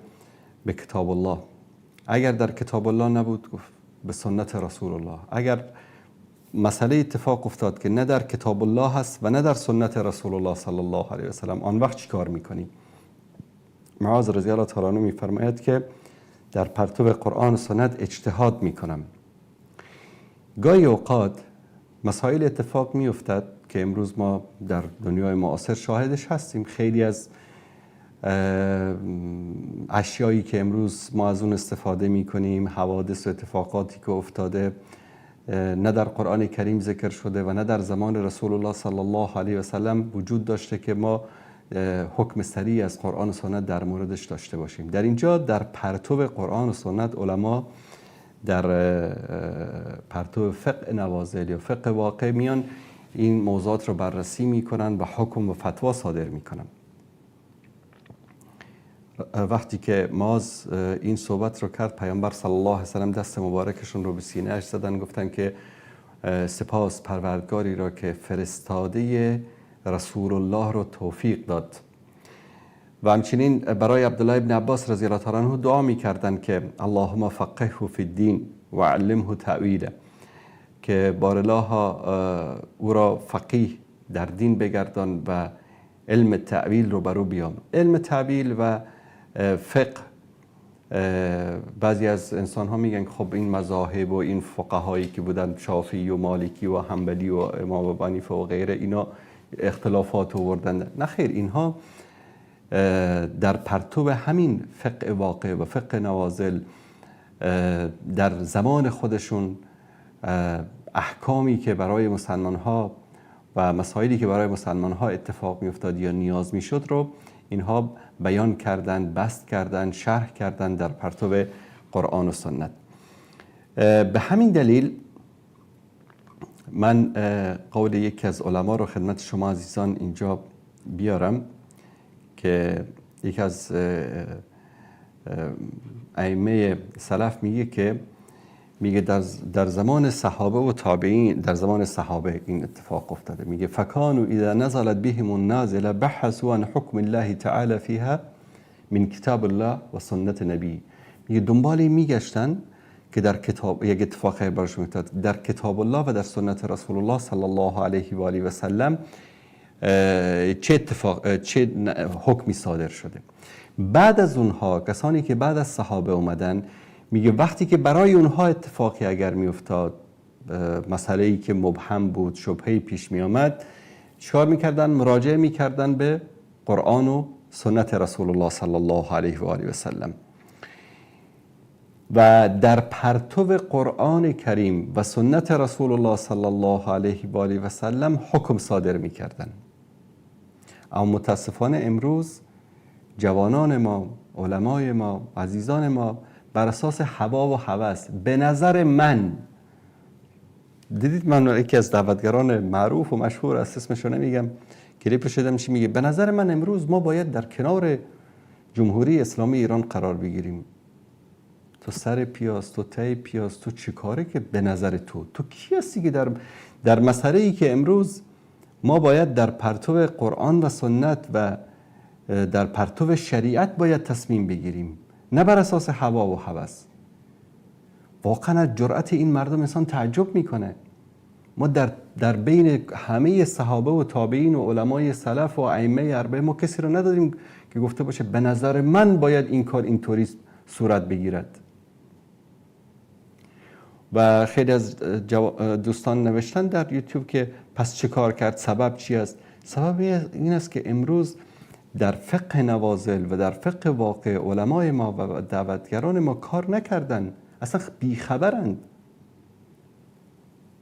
Speaker 2: به کتاب الله. اگر در کتاب الله نبود گفت به سنت رسول الله. اگر مسئله اتفاق افتاد که نه در کتاب الله هست و نه در سنت رسول الله صلی الله علیه و سلم، آن وقت چی کار میکنی؟ معاذ رضی الله تعالی عنه میفرماید که در پرتو قرآن و سنت اجتهاد میکنم. گاهی اوقات مسائل اتفاق میافتد که امروز ما در دنیای معاصر شاهدش هستیم. خیلی از اشیایی که امروز ما از اون استفاده میکنیم، حوادث و اتفاقاتی که افتاده، نه در قرآن کریم ذکر شده و نه در زمان رسول الله صلی الله علیه و سلم وجود داشته که ما حکم سریع از قرآن و سنت در موردش داشته باشیم. در اینجا در پرتو قرآن و سنت علما در پرتو فقه نوازل یا فقه واقع میان این موضوعات رو بررسی میکنن و حکم و فتوا صادر میکنن. وقتی که معاذ این صحبت رو کرد، پیامبر صلی الله علیه و سلم دست مبارکشون رو به سینه اش زدن، گفتن که سپاس پروردگاری را که فرستاده رسول الله رو توفیق داد. و همچنین برای عبدالله ابن عباس رضی الله تعالی عنه دعا می‌کردند که اللهم فقهه فی الدین و علمه تأویله، که بارالله او را فقیه در دین بگردان و علم تأویل رو برو بیام. علم تأویل و فقه، بعضی از انسان ها میگن خب این مذاهب و این فقهایی که بودن، شافعی و مالکی و حنبلی و امام ابو حنیفه و غیره، اینا اختلافات آوردن. نه خیر، اینها در پرتو همین فقه واقع و فقه نوازل در زمان خودشون احکامی که برای مسلمان ها و مسائلی که برای مسلمان ها اتفاق می افتاد یا نیاز می شد رو اینها بیان کردن، بسط کردن، شرح کردن در پرتو قرآن و سنت. به همین دلیل من قول یکی از علما رو خدمت شما عزیزان اینجا بیارم که یکی از ائمه سلف میگه در زمان صحابه و تابعین، در زمان صحابه این اتفاق افتاده. میگه فکانوا اذا نزلت بهم النازله بحثوا عن حکم الله تعالی فيها من کتاب الله و سنت نبی. میگه دنبال میگشتن که در کتاب یک اتفاقی براشون افتاد، در کتاب الله و در سنت رسول الله صلی الله علیه و آله و سلم چه حکمی صادر شده. بعد از اونها کسانی که بعد از صحابه اومدن، میگه وقتی که برای اونها اتفاقی اگر میافتاد، مسئله‌ای که مبهم بود، شبهه‌ای پیش می آمد، چیکار میکردن؟ مراجعه میکردن به قرآن و سنت رسول الله صلی الله علیه و آله و سلم و در پرتو قرآن کریم و سنت رسول الله صلی الله علیه و آله و سلم حکم صادر میکردن. اما متاسفانه امروز جوانان ما، علمای ما، عزیزان ما بر اساس هوا و هوس، به نظر من، دیدید من یکی از دعوتگران معروف و مشهور است، اسمشو نمیگم، کلیپش دیدم چی میگه، به نظر من امروز ما باید در کنار جمهوری اسلامی ایران قرار بگیریم. تو سر پیاز، تو ته پیاز، تو چی کاره که به نظر تو کی هستی که در مسئله‌ای که امروز ما باید در پرتو قرآن و سنت و در پرتو شریعت باید تصمیم بگیریم، نه بر اساس هوا و هوس. واقعا از جرأت این مردم انسان تعجب میکنه. ما در بین همه صحابه و تابعین و علمای سلف و ائمه اربعه ما کسی رو ندادیم که گفته باشه به نظر من باید این کار اینطوری صورت بگیرد. و خیلی از دوستان نوشتن در یوتیوب که پس چه کار کرد، سبب چی است؟ سبب این است که امروز در فقه نوازل و در فقه واقع علمای ما و دعوتگران ما کار نکردن، اصلا بیخبرند.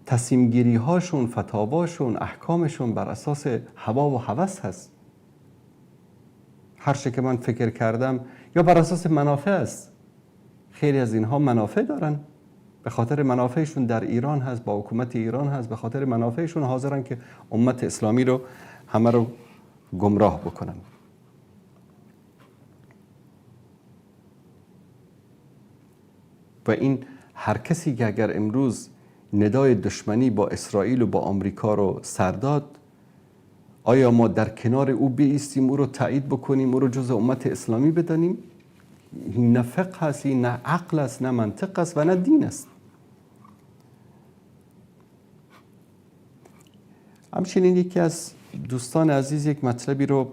Speaker 2: تصمیم گیری هاشون، فتاواشون، احکامشون بر اساس هوا و هوس هست. هر چه که من فکر کردم یا بر اساس منافع است. خیلی از اینها منافع دارن، به خاطر منافعشون در ایران هست، با حکومت ایران هست، به خاطر منافعشون حاضرن که امت اسلامی رو همه رو گمراه بکنن. و این هر کسی که اگر امروز ندای دشمنی با اسرائیل و با آمریکا رو سر داد، آیا ما در کنار او بایستیم، او رو تایید بکنیم، او رو جز امت اسلامی بدانیم؟ این نه فقه هست، این نه عقل است، نه منطق است و نه دین است. همچنین یکی از دوستان عزیز یک مطلبی رو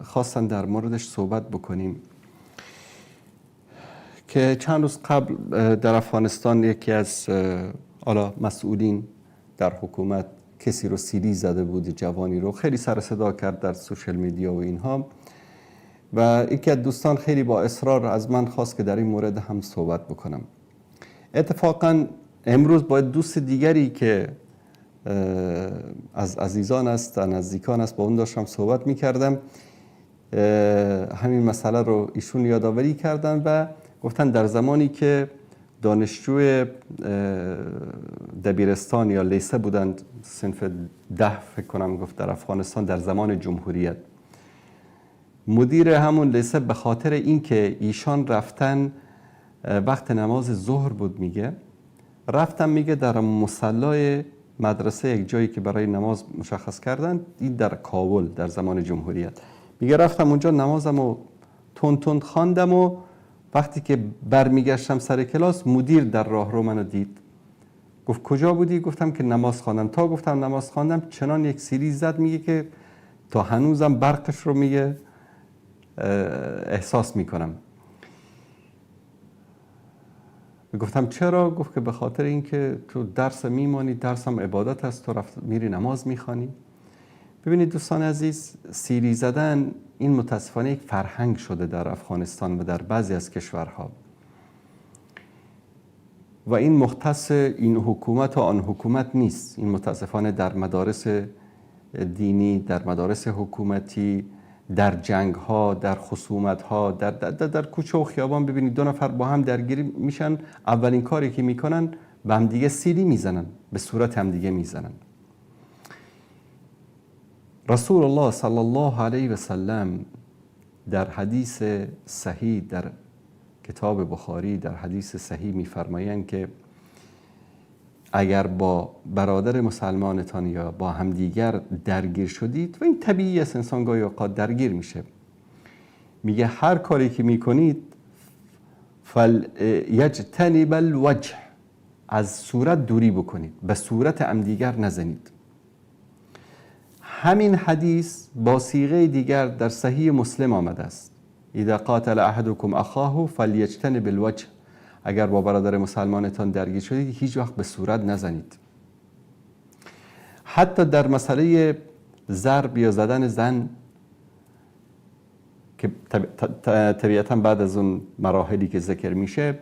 Speaker 2: خواستن در موردش صحبت بکنیم که چند روز قبل در افغانستان یکی از مسئولین در حکومت کسی رو سیلی زده بود، جوانی رو خیلی سر صدا کرد در سوشل میدیا و اینها، و یکی از دوستان خیلی با اصرار از من خواست که در این مورد هم صحبت بکنم. اتفاقا امروز با دوست دیگری که از عزیزان است، نزدیکان است، با اون داشتم صحبت میکردم، همین مسئله رو ایشون یادآوری کردن و گفتن در زمانی که دانشجوی دبیرستان یا لیسه بودند، صنف 10 فکر کنم گفت، در افغانستان در زمان جمهوریت، مدیر همون لیسه به خاطر اینکه ایشان رفتن وقت نماز ظهر بود، میگه رفتن، میگه در مصلای مدرسه یک جایی که برای نماز مشخص کردن، این در کابل در زمان جمهوریت، میگه رفتم اونجا نمازمو تند خواندم و وقتی که برمیگشتم سر کلاس میدیر در راهرو منو دید، گفت کجا بودی؟ گفتم که نماز خواندم. تا گفتم نماز خواندم چنان یک سیلی زد، میگه که تا هنوزم برقش رو میگه احساس میکنم. گفتم چرا؟ گفت که به خاطر اینکه تو درس میمانی، درس هم عبادت است، تو میری نماز میخوانی. ببینید دوستان عزیز، سیلی زدن این متاسفانه یک فرهنگ شده در افغانستان و در بعضی از کشورها و این مختص این حکومت و آن حکومت نیست. این متاسفانه در مدارس دینی، در مدارس حکومتی، در جنگ ها، در خصومت ها، در کوچه و خیابان ببینید دو نفر با هم درگیری میشن، اولین کاری که میکنن به هم دیگه سیلی میزنن، به صورت هم دیگه میزنن. رسول الله صلی الله علیه و سلم در حدیث صحیح در کتاب بخاری در حدیث صحیح میفرمایند که اگر با برادر مسلمانتان یا با همدیگر درگیر شدید، و این طبیعی است، انسان گاهی اوقات درگیر میشه، میگه هر کاری که میکنید فلیجتنب الوجه، از صورت دوری بکنید، به صورت همدیگر نزنید. همین حدیث با صیغه دیگر در صحیح مسلم آمده است: اذا قاتل احدکم اخاه فلیجتنب الوجه، اگر با برادر مسلمانتان درگیر شدید هیچ وقت به صورت نزنید. حتی در مسئله ضرب یا زدن زن که طبیعتا بعد از اون مراحلی که ذکر میشه،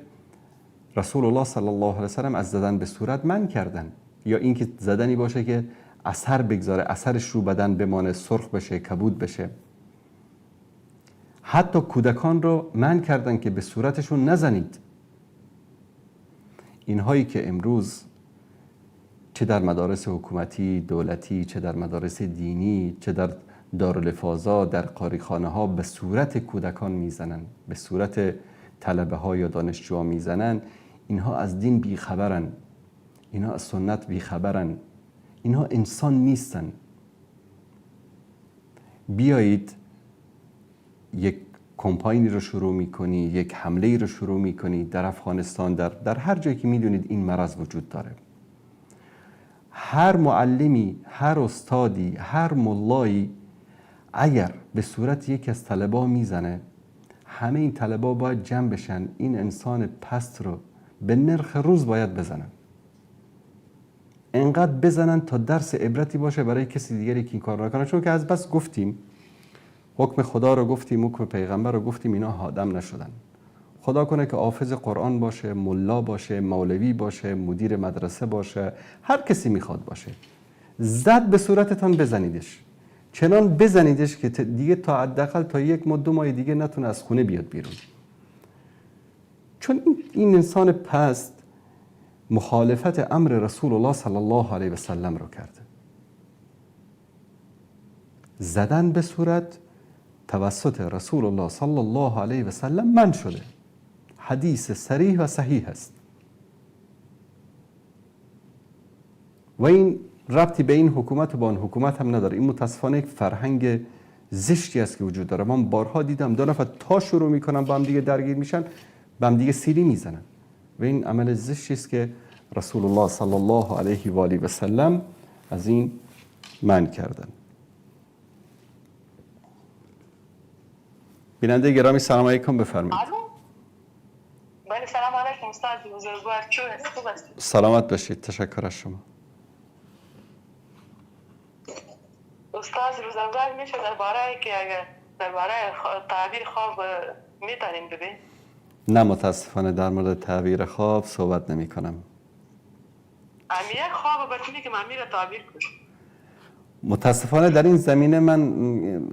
Speaker 2: رسول الله صلی الله علیه و سلم از زدن به صورت منع کردن، یا اینکه زدنی باشه که اثر بگذاره، اثرش رو بدن بمانه، سرخ بشه، کبود بشه. حتی کودکان رو منع کردن که به صورتشون نزنید. اینهایی که امروز چه در مدارس حکومتی دولتی، چه در مدارس دینی، چه در دارالفاضا، در قاریخانه ها به صورت کودکان میزنن، به صورت طلبه ها یا دانشجوها میزنن، اینها از دین بیخبرن، اینها از سنت بیخبرن، اینها انسان نیستن. بیایید یک کمپاینی رو شروع میکنی، یک حمله رو شروع میکنی در افغانستان، در هر جایی که میدونید این مرض وجود داره. هر معلمی، هر استادی، هر ملایی اگر به صورت یکی از طلبا میزنه، همه این طلبا باید جمع بشن، این انسان پست رو به نرخ روز باید بزنن. انقدر بزنن تا درس عبرتی باشه برای کسی دیگری که این کار نکنه. چون که از بس گفتیم، حکم خدا رو گفتیم، حکم پیغمبر رو گفتیم، اینا آدم نشدن. خدا کنه که حافظ قرآن باشه، ملا باشه، مولوی باشه، مدیر مدرسه باشه، هر کسی میخواد باشه، زد به صورتتان بزنیدش، چنان بزنیدش که دیگه تا حداقل تا 1 ماه 2 ماه دیگه نتونه از خونه بیاد بیرون. چون این انسان پست مخالفت امر رسول الله صلی الله علیه و سلم رو کرده. زدن به صورت توسط رسول الله صلی الله علیه و سلم منع شده. حدیث صریح و صحیح است و این ربطی به این حکومت و با اون حکومت هم نداره. این متاسفانه یک فرهنگ زشتی است که وجود داره. من بارها دیدم 2 نفر تا شروع میکنن با هم دیگه درگیر میشن، با هم دیگه سیلی میزنن و این عمل زشتی است که رسول الله صلی الله علیه و آله و سلم از این منع کردن. بیننده گرامی سلام علیکم، بفرمایید.
Speaker 10: بله سلام علیکم استاد بزرگوار، چون خوب هستید؟
Speaker 2: سلامت باشید، تشکر از شما.
Speaker 10: استاد بزرگوار میشه درباره تعبیر خواب میتونیم ببین؟
Speaker 2: نه متاسفانه در مورد تعبیر خواب صحبت نمی کنم.
Speaker 10: یک خواب بتونی که من میره تعبیر کنم.
Speaker 2: متاسفانه در این زمینه من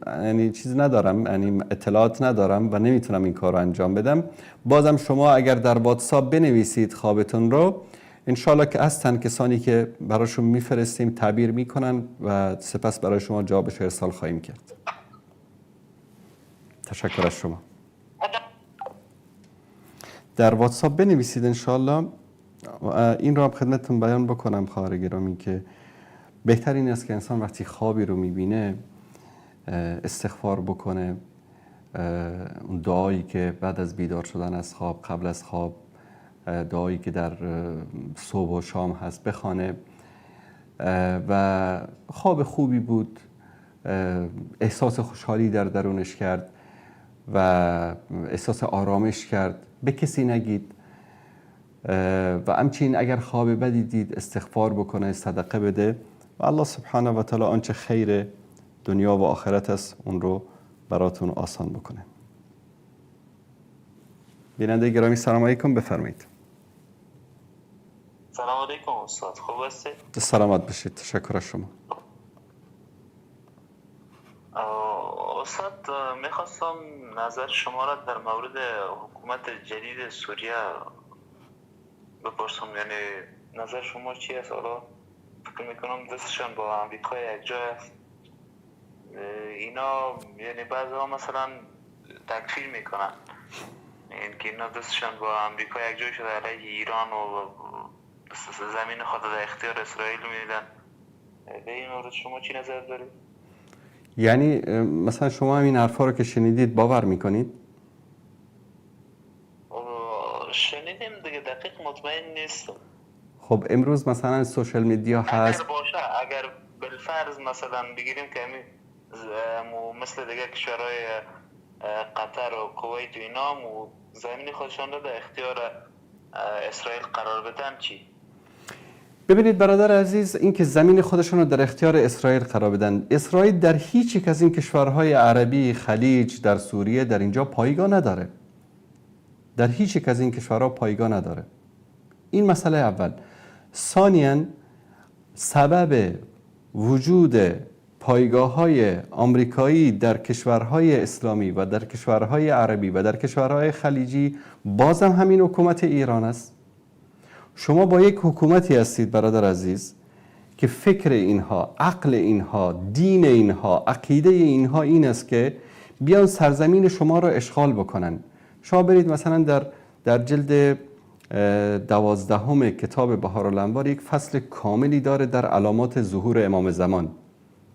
Speaker 2: یعنی چیز ندارم، یعنی اطلاعات ندارم و نمیتونم این کار رو انجام بدم. بازم شما اگر در واتساپ بنویسید خوابتون رو، انشالله که هستن کسانی که براشون میفرستیم تعبیر میکنن و سپس برای شما جوابش ارسال خواهیم کرد. تشکر از شما. در واتساپ بنویسید انشالله. این رو هم خدمتتون بیان بکنم خواهر گرامی که بهتر این است که انسان وقتی خوابی رو میبینه استغفار بکنه، اون دعایی که بعد از بیدار شدن از خواب، قبل از خواب، دعایی که در صبح و شام هست بخوانه و خواب خوبی بود، احساس خوشحالی در درونش کرد و احساس آرامش کرد، به کسی نگید و همچنین اگر خواب بدی دید استغفار بکنه، صدقه بده و الله سبحانه و تعالی آنچه خیر دنیا و آخرت است اون رو براتون آسان بکنه. بیننده گرامی سلام علیکم، بفرمایید.
Speaker 7: سلام علیکم استاد، خوب هستی؟
Speaker 2: سلامت بشید. تشکر از شما.
Speaker 7: استاد میخواستم نظر شما را در مورد حکومت جدید سوریه بپرسم. یعنی نظر شما چی است؟ حالا فکر میکنم دستشان با امریکا یک جای است. اینا یعنی بعضی ها مثلا تکفیر میکنن اینکه اینا دستشان با امریکا یک جای شده علیه ایران و زمین خود در اختیار اسرائیل میدن. به این مورد شما چی نظر دارید؟
Speaker 2: یعنی مثلا شما همین حرفا رو که شنیدید باور میکنید؟
Speaker 7: شنیدیم دیگه، دقیق مطمئن نیستم.
Speaker 2: خب امروز مثلا سوشال میدیا هست.
Speaker 7: اگر باشه، اگر بالفرض مثلا بگیریم که مثل دیگه کشورهای قطر و کویت و اینا زمین خودشان رو در اختیار اسرائیل قرار بدن چی؟
Speaker 2: ببینید برادر عزیز، این که زمین خودشون رو در اختیار اسرائیل قرار بدن، اسرائیل در هیچ یک از این کشورهای عربی، خلیج، در سوریه، در اینجا پایگاه نداره. در هیچ یک از این کشورها پایگاه نداره. این مسئله اول. ثانیاً سبب وجود پایگاه‌های آمریکایی در کشورهای اسلامی و در کشورهای عربی و در کشورهای خلیجی بازم همین حکومت ایران است. شما با یک حکومتی هستید برادر عزیز که فکر اینها، عقل اینها، دین اینها، عقیده اینها این است که بیان سرزمین شما را اشغال بکنن. شما برید مثلا در جلد 12 کتاب بهارالانوار یک فصل کاملی داره در علامات ظهور امام زمان.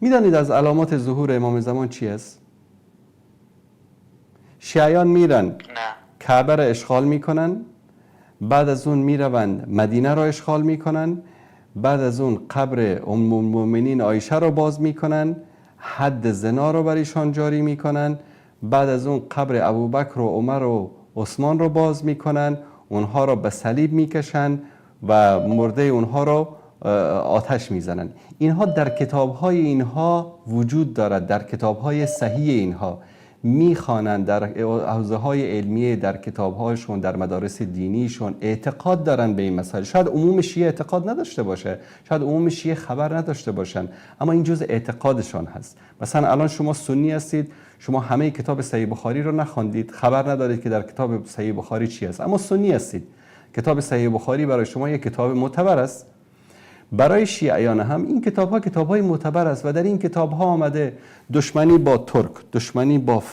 Speaker 2: میدانید از علامات ظهور امام زمان چی است؟ شیعیان میرن کعبه را اشغال میکنن، بعد از اون میروند مدینه را اشغال میکنن، بعد از اون قبر ام المؤمنین عایشه را باز میکنن، حد زنا را بر ایشان جاری میکنن، بعد از اون قبر ابوبکر و عمر و عثمان را باز میکنن، اونها را به صلیب میکشن و مرده اونها را آتش میزنن. اینها در کتابهای اینها وجود دارد، در کتابهای صحیح اینها میخوانند، در حوزه های علمیه، در کتابهاشون، در مدارس دینیشون اعتقاد دارن به این مسائل. شاید عموم شیعه اعتقاد نداشته باشه، شاید عموم شیعه خبر نداشته باشن، اما این جزء اعتقادشان هست. مثلا الان شما سنی هستید، شما همه کتاب صحیح بخاری رو نخواندید، خبر ندارید که در کتاب صحیح بخاری چی است، اما سنی هستید. کتاب صحیح بخاری برای شما یک کتاب معتبر است. برای شیعیان هم این کتاب‌های معتبر است و در این کتاب‌ها آمده دشمنی با ترک، دشمنی با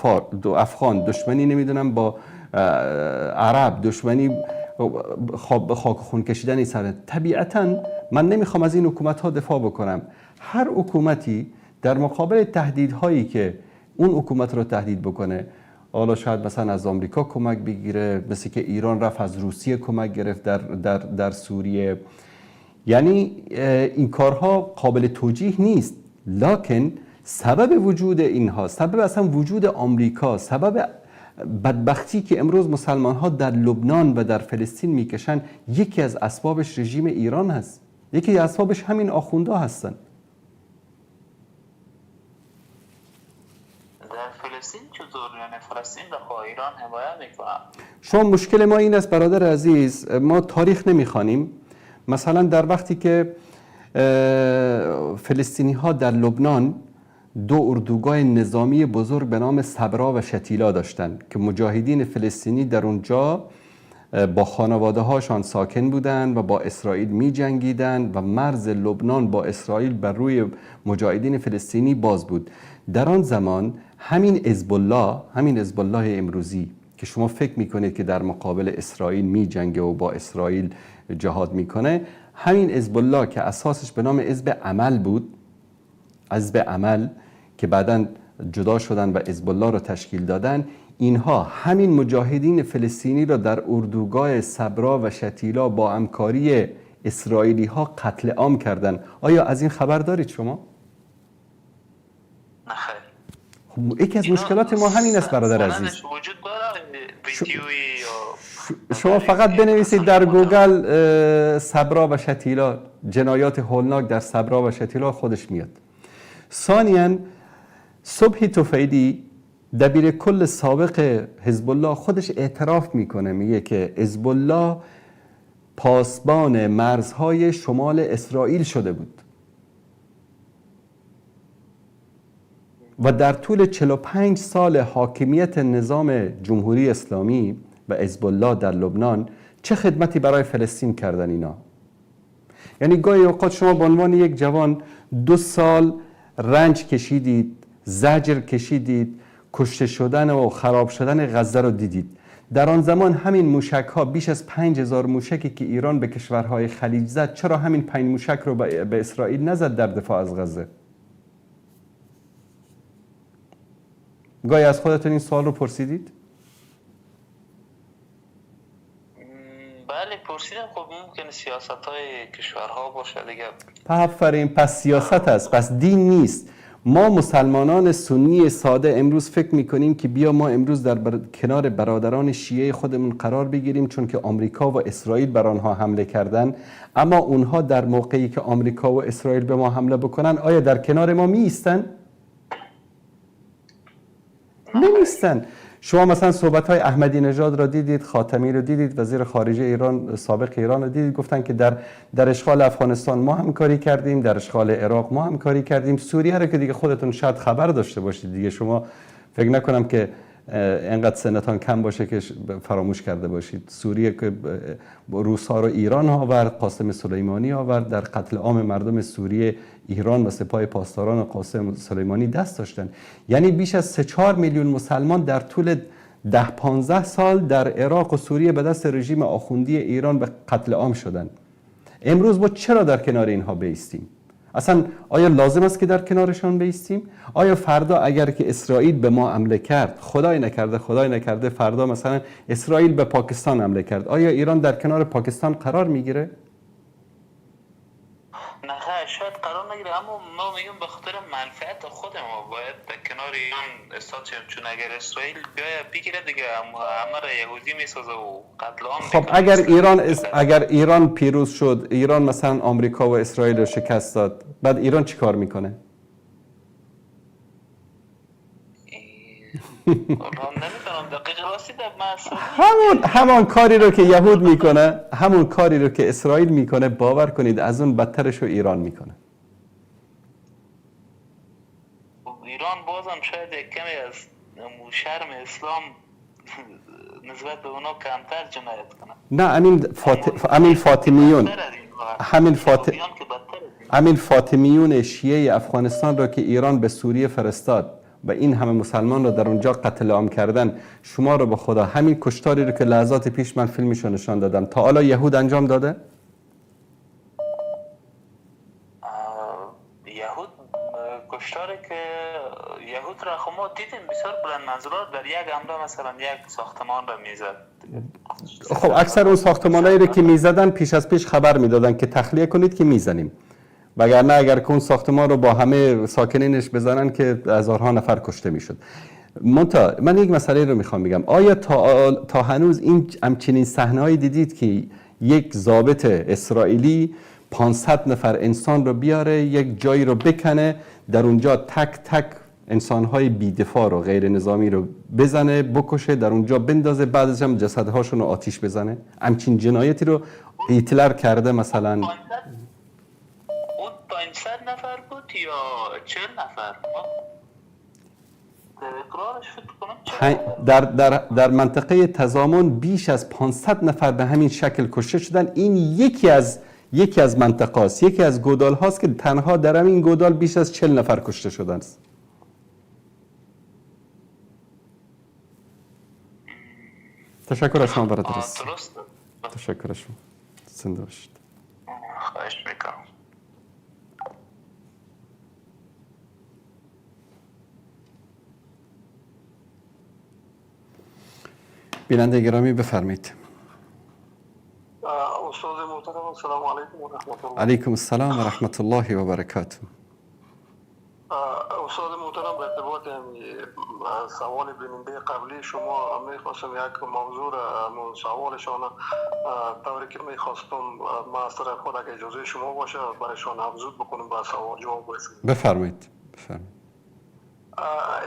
Speaker 2: افغان، دشمنی نمیدونم با عرب، دشمنی خاک خون کشیدن سر. طبیعتاً من نمیخوام از این حکومت‌ها دفاع بکنم. هر حکومتی در مقابل تهدیدهایی که اون حکومت رو تهدید بکنه، حالا شاید مثلا از آمریکا کمک بگیره، مثل که ایران رفت از روسیه کمک گرفت در سوریه، یعنی این کارها قابل توجیه نیست. لکن سبب وجود اینها، سبب اصلا وجود آمریکا، سبب بدبختی که امروز مسلمان ها در لبنان و در فلسطین میکشن، یکی از اسبابش رژیم ایران هست، یکی از اسبابش همین آخوندا هستن.
Speaker 7: در فلسطین چطور؟ یعنی فلسطین در ایران حمایت میکنن؟
Speaker 2: شما مشکل ما این است برادر عزیز، ما تاریخ نمیخوانیم. مثلا در وقتی که فلسطینی ها در لبنان 2 اردوگاه نظامی بزرگ به نام صبرا و شتیلا داشتند که مجاهدین فلسطینی در اونجا با خانواده هاشان ساکن بودند و با اسرائیل می جنگیدند و مرز لبنان با اسرائیل بر روی مجاهدین فلسطینی باز بود. در آن زمان همین حزب الله امروزی که شما فکر میکنید که در مقابل اسرائیل می جنگه و با اسرائیل جهاد میکنه، همین حزب الله که اساسش به نام حزب عمل بود، حزب عمل که بعداً جدا شدن و حزب الله رو تشکیل دادن، اینها همین مجاهدین فلسطینی را در اردوگاه صبرا و شتیلا با همکاری اسرائیلی ها قتل عام کردن. آیا از این خبر دارید شما؟
Speaker 7: نخیر.
Speaker 2: یکی از مشکلات ما همین است برادر عزیز.
Speaker 7: وجود داره
Speaker 2: شما فقط بنویسید در گوگل صبرا و شتیلا، جنایات هولناک در صبرا و شتیلا، خودش میاد. ثانیاً صبحی طفیلی دبیر کل سابق حزب الله خودش اعتراف میکنه، میگه که حزب الله پاسبان مرزهای شمال اسرائیل شده بود و در طول 45 سال حاکمیت نظام جمهوری اسلامی و حزب الله در لبنان چه خدمتی برای فلسطین کردن اینا؟ یعنی گاهی اوقات شما به عنوان یک جوان 2 سال رنج کشیدید، زجر کشیدید، کشته شدن و خراب شدن غزه رو دیدید. در آن زمان همین موشک ها، بیش از 5000 موشکی که ایران به کشورهای خلیج زد، چرا همین 5 موشک رو به اسرائیل نزد در دفاع از غزه؟ گاهی از خودتون این سوال رو پرسیدید؟
Speaker 7: بله پرسیدم. خب ممکنه سیاست های کشورها باشه دیگه.
Speaker 2: آفرین، پس سیاست است، پس دین نیست. ما مسلمانان سنی ساده امروز فکر میکنیم که بیا ما امروز در کنار برادران شیعه خودمون قرار بگیریم، چون که آمریکا و اسرائیل بر آنها حمله کردن. اما اونها در موقعی که آمریکا و اسرائیل به ما حمله بکنن آیا در کنار ما می ایستن؟ نمیستن. شما مثلا صحبت‌های احمدی نژاد را دیدید، خاتمی رو دیدید، وزیر خارجه ایران سابق ایران رو دیدید، گفتن که در اشغال افغانستان ما همکاری کردیم، در اشغال عراق ما همکاری کردیم. سوریه رو که دیگه خودتون شاید خبر داشته باشید دیگه، شما فکر نکنم که اینقدر سنتان کم باشه که فراموش کرده باشید. سوریه که روس‌ها رو ایران آورد، قاسم سلیمانی آورد، در قتل عام مردم سوریه ایران و سپاه پاسداران قاسم سلیمانی دست داشتن. یعنی بیش از 3-4 میلیون مسلمان در طول 10-15 سال در عراق و سوریه به دست رژیم آخوندی ایران به قتل عام شدن. امروز ما چرا در کنار اینها بایستیم؟ اصلا آیا لازم است که در کنارشان بایستیم؟ آیا فردا اگر که اسرائیل به ما حمله کرد، خدای نکرده فردا مثلا اسرائیل به پاکستان حمله کرد، آیا ایران در کنار پاکستان قرار میگیره؟
Speaker 7: نه شاید قرار نگیره، اما ما میگیم به خاطر منفعت خود ما باید در کنار ایران استاتیم، چون اگر اسرائیل بیاید بگیره دیگه همه را یهودی میسازه و قتل عام.
Speaker 2: خب اگر ایران پیروز شد، ایران مثلا آمریکا و اسرائیل رو شکست داد، بعد ایران چی کار میکنه؟ همون کاری رو که یهود میکنه، همون کاری رو که اسرائیل میکنه، باور کنید از اون بدترش رو ایران میکنه.
Speaker 7: ایران بازم شاید یک کمی از شرم اسلام نسبت به اونا کمتر جنایت کنه.
Speaker 2: نه همین فاطمیون شیعه افغانستان را که ایران به سوریه فرستاد و این همه مسلمان رو در اونجا قتل عام کردن، شما رو به خدا همین کشتاری رو که لحظات پیش من فیلمشو نشان دادم تا حالا یهود انجام داده؟
Speaker 7: یهود کشتاری که یهود را خب ما دیدیم بسیار بلند منظورات در یک حمله مثلا یک ساختمان را میزد.
Speaker 2: خب اکثر اون ساختمانایی رو که میزدن پیش از پیش خبر میدادن که تخلیه کنید که میزنیم، وگرنه اگر که اون ساختمان رو با همه ساکنینش بزنن که هزارها نفر کشته میشد. من یک مسئله رو میخوام بگم، آیا تا هنوز این همچنین صحنه‌ای دیدید که یک ضابط اسرائیلی 500 نفر انسان رو بیاره یک جایی رو بکنه، در اونجا تک تک انسان‌های بی‌دفاع رو غیر نظامی رو بزنه، بکشه، در اونجا بندازه، بعدش هم جسدهاشون رو آتیش بزنه؟ همچین جنایتی رو هیتلر کرده مثلا.
Speaker 7: 500 نفر بود یا 40 نفر؟
Speaker 2: در منطقه تضامن بیش از 500 نفر به همین شکل کشته شدن. این یکی از منطقه است، یکی از گودال هاست که تنها در همین گودال بیش از 40 نفر کشته شدن است. تشکر از شما برادر است. تشکر از شما. زنده باشید.
Speaker 7: خواهش میکنم.
Speaker 2: بیننده گرامی بفرمایید.
Speaker 11: استاد محترم السلام علیکم و رحمت الله.
Speaker 2: علیکم السلام و رحمت الله و برکاته.
Speaker 11: استاد محترم به ارتباط سوال بیننده قبلی شما میخواستم یک موضوع سوالشان طوری که میخواستم ما از طرف خود اگه اجازه شما باشه برایشان افزود بکنیم به سوال جواب برسیم.
Speaker 2: بفرمایید.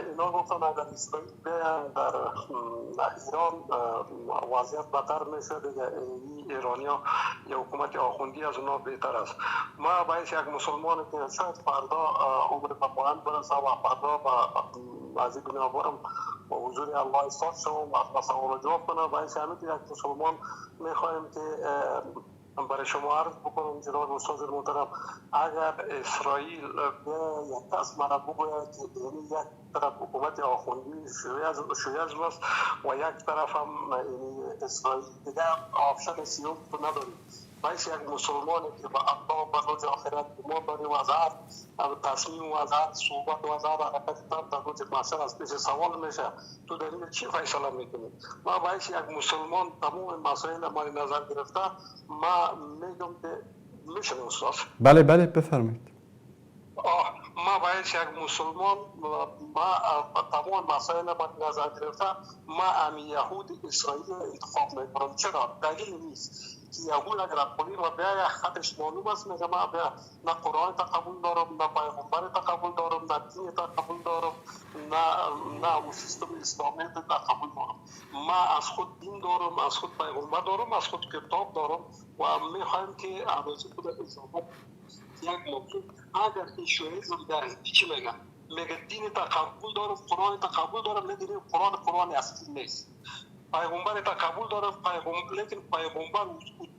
Speaker 11: اینا گفتن اگر اسرائیل بیان در ایران وضعیت بدتر میشه دیگه، این ایرانیا یا حکومت آخوندی از اونا بهتر است. ما باید یک مسلمان که شاید فردا عمر به پایان برسه و فردا با از این دنیا برم با حضور الله ایستاد شوم و سوال جواب کنم، باید همین یک مسلمان میخوایم که برای شما عرض بکنم جناب استاد محترم، اگر اسرائیل یک دست مرا بگوید که یک طرف حکومت آخوندی شیعیسم است و یک طرف هم اسرائیل، دیگر آپشن سیوم تو نداریم. باید یک مسلمانی که با الله و روز آخرت ما داریم از هر تصمیم و از هر صحبت و از هر حرکت در روز محشر از پیش سوال میشه، تو در این چی فیصله میکنی؟ ما باید یک مسلمان تمام مسائل ما نظر گرفته، ما میگم که میشه استاد.
Speaker 2: بله بفرمایید.
Speaker 11: ما باید یک مسلمان ما تمام مسائل ما نظر گرفته، ما امی یهود اسرائیل انتخاب میکنم. چرا؟ دلیل نیست که یهود اگر قولی و بیای خطش معلوم است، میگه ما بیا نه قرآن تا قبول دارم، نه پیغمبر تا قبول دارم، نه دین تا قبول دارم، نه سیستم اسلامی تا قبول دارم. ما از خود دین دارم، از خود پیغمبر دارم، از خود کتاب دارم و میخوایم که عوضی خود اضافه یک موضوع اگر این شیعیسم داره چی میگه؟ میگه دین تا قبول دارم، قرآن تا قبول دارم، لیکن قرآن اصلی نیست. پیغمبر تا قبول دارم، لیکن پیغمبر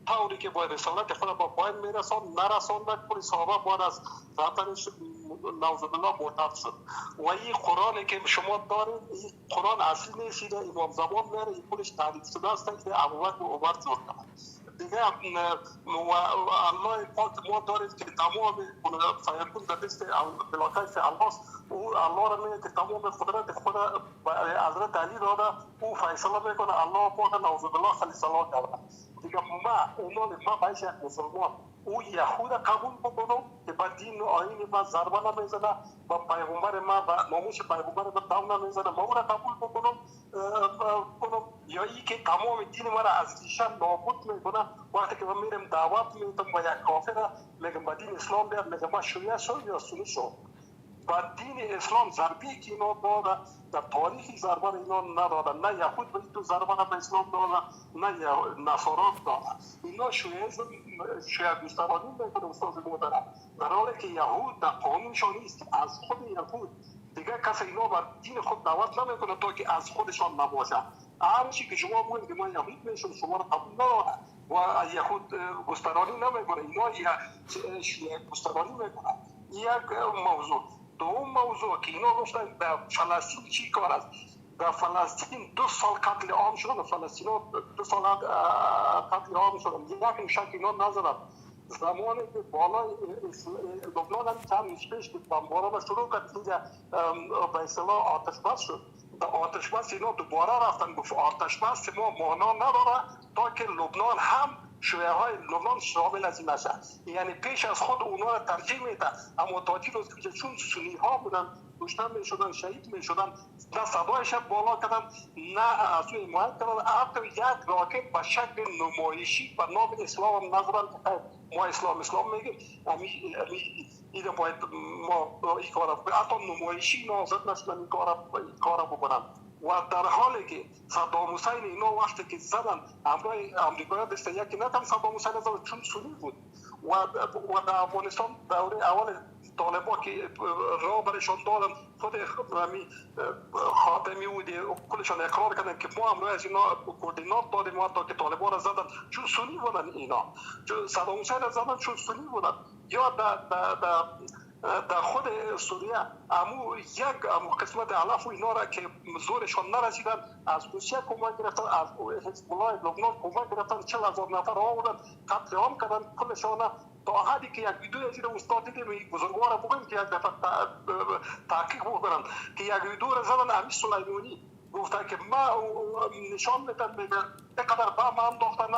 Speaker 11: طوری که باید رسالت خود با پایان میرسان نرسان و کلی صحابه باید از رفتنش نعوذ بالله مرتد شد. و این قرآنی که شما دارید این قرآن اصلی نیست، امام زمان میاره این کلش تعریف شده است که ابوبکر و عمر جور کنند دیگه. و الله پاک ما دارید که تمام فیکون در دست بلاکیف الله است، او الله را میگه که تمام قدرت خود حضرت علی داده، او فیصله میکنه. الله پاک نعوذ بالله خلیص الله کرده دیگه. ما باید یک مسلمان او یهود قبول بکنم که با دین و آیین ما ضربه نمیزنه، با پیغمبر ما با ناموس پیغمبر ما دام نمیزنه، ما او را قبول بکنم یا ای که تمام دین ما را از ریشه نابود میکنه. وقتی که ما میرم دعوت میتونم با یک کافر میگم با دین اسلام بیاد، میگم ما شیعه شو یا سنی شو. با دین اسلام ضربی که اینا داده در تاریخی ضربه اینا نداده، نه یهود به تو ضربه به اسلام داده، نه نصارا داده. اینا شیعیسم شیعه گسترانی میکنه استاد محترم، در حالی که یهود در قانونشان نیست. از خود یهود دیگه کسی اینا بر دین خود دعوت نمیکنه تا که از خودشان نباشه. هر چی که شما بگویید که من یهود میشم شما را قبول نداره و یهود گسترانی نمیکنه، اینا شیعه گسترانی میکنه. یک موضوع. دوم موضوع که اینا گفتن در فلسطین چی کار است؟ در فلسطین 2 سال قتل عام شدن، فلسطین 2 سال قتل عام شدن، یک شک اینا نزدن. زمانی که بالای لبنان هم چند روز پیش که بمباران شروع کرد اینجا به اصطلاح آتش بس شد. در آتش بس اینا دوباره رفتن گفت آتش بس ما معنا نداره تا که لبنان هم شیعه های لبنان شامل از این نشه. یعنی پیش از خود اونا ترجیح میده، اما تا دی روز که چون سنی ها بودن کشته میشدن، شهید میشدن، نه صدایش بالا کردن نه از اون حمایت کردن، حتی یک راکت به شکل نمایشی به نام اسلام هم نظرن که ما اسلام میگیم این باید ما این کار حتی نمایشی نازد نشدن این کار بکنن. و در حالی که صدام حسین اینا وقتی که زدن امریکایی دست یکی نتم صدام حسین زدن چون سنی بود و در افغانستان دوره اول طالبا که راه برشان دادن خود خاتمی بود کلشان اقرار کردن که ما هم از اینا کوردینات دادیم حتی که طالبا را زدن چون سنی بودن، اینا چون صدام حسین را زدن چون سنی بودن. یا در خود سوریه یک قسمت علف و اینا را که زورشان نرسیدن از روسیه کمک گرفتن، از حزب الله لبنان کمک گرفتن، 40,000 نفر آوردن قتل عام کردن کلشان. تا حدی که یک ویدیو از این استاد دیدیم بزرگوار بگویم که یک دفعه تحقیق بکنن که یک ویدیو را زدن امی سلیمانی گفتن که ما نشان میدن میگه اینقدر با ما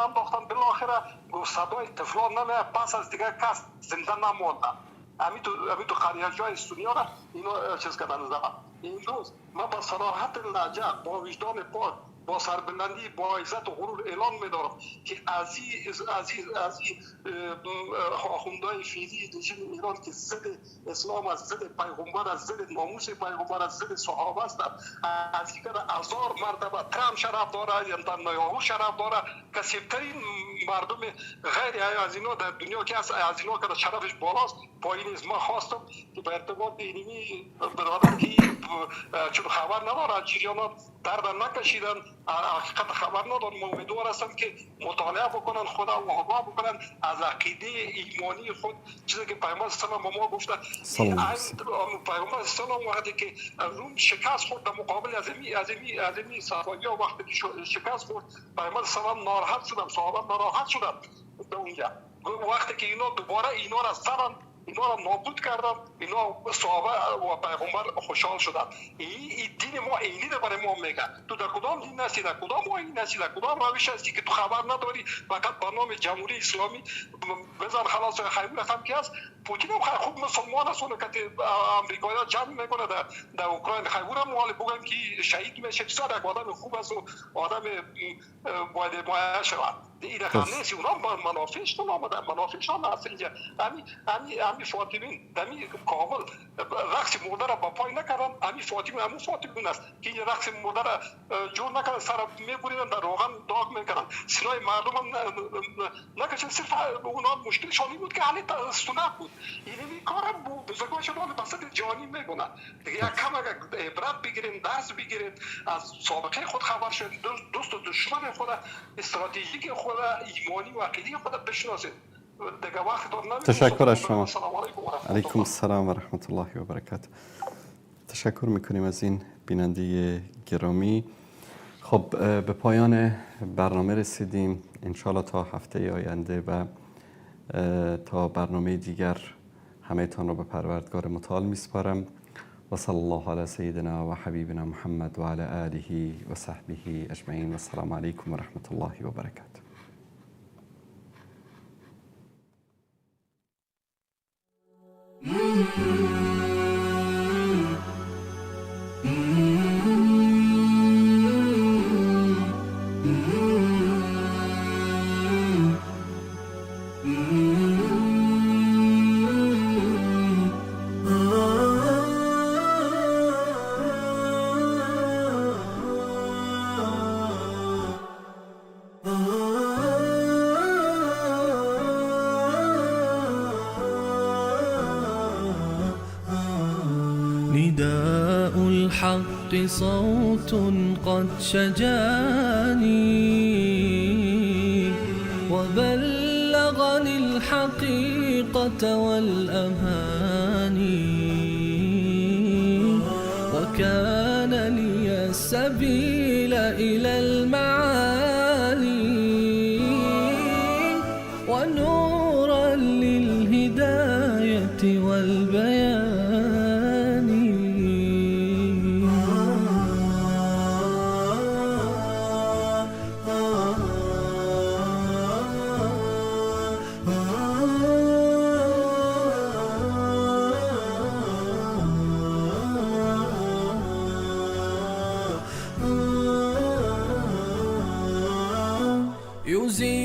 Speaker 11: انداختن بالاخره گفت صدای طفلان نمیه، پس از دیگه کس زنده نمونده. امی تو خریجای سونیا را اینا چیز کردن زدن. این روز ما با صراحت لحجه با وجدان پاک با سربلندی با عزت و غرور اعلان می‌دارم که از این آخوندهای فعلی رژیم ایران که ضد اسلام است، ضد پیغمبر است، ضد ناموس پیغمبر است، ضد صحابه است، از دیگر 1000 مرتبه ترامپ شرف داره، نتانیاهو شرف داره. کثیرترین مردم غیر از اینا در دنیا که از اینا که شرفش بالاست. پایین از ما خواستم که به ارتباط اینمی برادر که چون خبر نداره جریانات درد نکشیدن، حقیقت خبر ندارن، ما امیدوار هستم که مطالعه بکنن، خدا و آگاه بکنن از عقیده ایمانی خود، چیزی که پیامبر صلی الله علیه و آله گفته. پیامبر صلی الله علیه و آله وقتی که روم شکست خورد در مقابل از این صفوی‌ها، وقتی که شکست خورد پیامبر صلی الله علیه و آله ناراحت شدن، صحابه ناراحت شدن به اونجا. وقتی که اینا دوباره اینا را زدن، اینا را نابود کردن، اینا صحابه و پیغمبر خوشحال شدن. این دین ما اینی ده برای ما میگه. تو در کدام دین هستی، در کدام آیین هستی، در کدام روش هستی که تو خبر نداری، فقط به نام جمهوری اسلامی بزن خلاص خیلی رقم که هست. پوتین هم خوب مسلمان است، اون که امریکایی ها جمع میکنه در اوکراین، خیلی هم موالی بگن که شهید میشه، چیزا یک آدم خوب است و آدم باید مایه شود. این رقم نیست، اونا منافعشون آمده، منافعشون هست اینجا. همی فاطمین دمی کابل رقص مرده را با پای نکردن، همی فاطمین است که این رقص مرده را جور نکردن، سر میبریدن در روغن داغ میکردن، سینای مردم هم نکشن. صرف اونا مشکلشان این بود که حالی سنت بود. این کار هم بزرگوارشان رو بسط جانی میگونن. دیگه یک کم اگر عبرت بگیرین، درس بگیرین، از سابقه خود خبر شد، دوست و دشمن خود، استراتژیک خود، ایمانی و عقیدی خود بشناسید.
Speaker 2: تشکر از شما. علیکم السلام و رحمت الله و برکاته. تشکر میکنیم از این بیننده گرامی. خب به پایان برنامه رسیدیم. انشالله تا هفته آینده و تا برنامه دیگر همه تان را به پروردگار متعال میسپارم. و صلی الله علی سیدنا و حبیبنا محمد و علی آله و صحبه اجمعین و السلام علیکم و رحمت الله و برکاته.
Speaker 8: نداء الحق صوت قد شجاني وبلغني الحقيقة والأماني وكان لي السبيل إلى المعالي ونورا للهداية والبيان. يزيل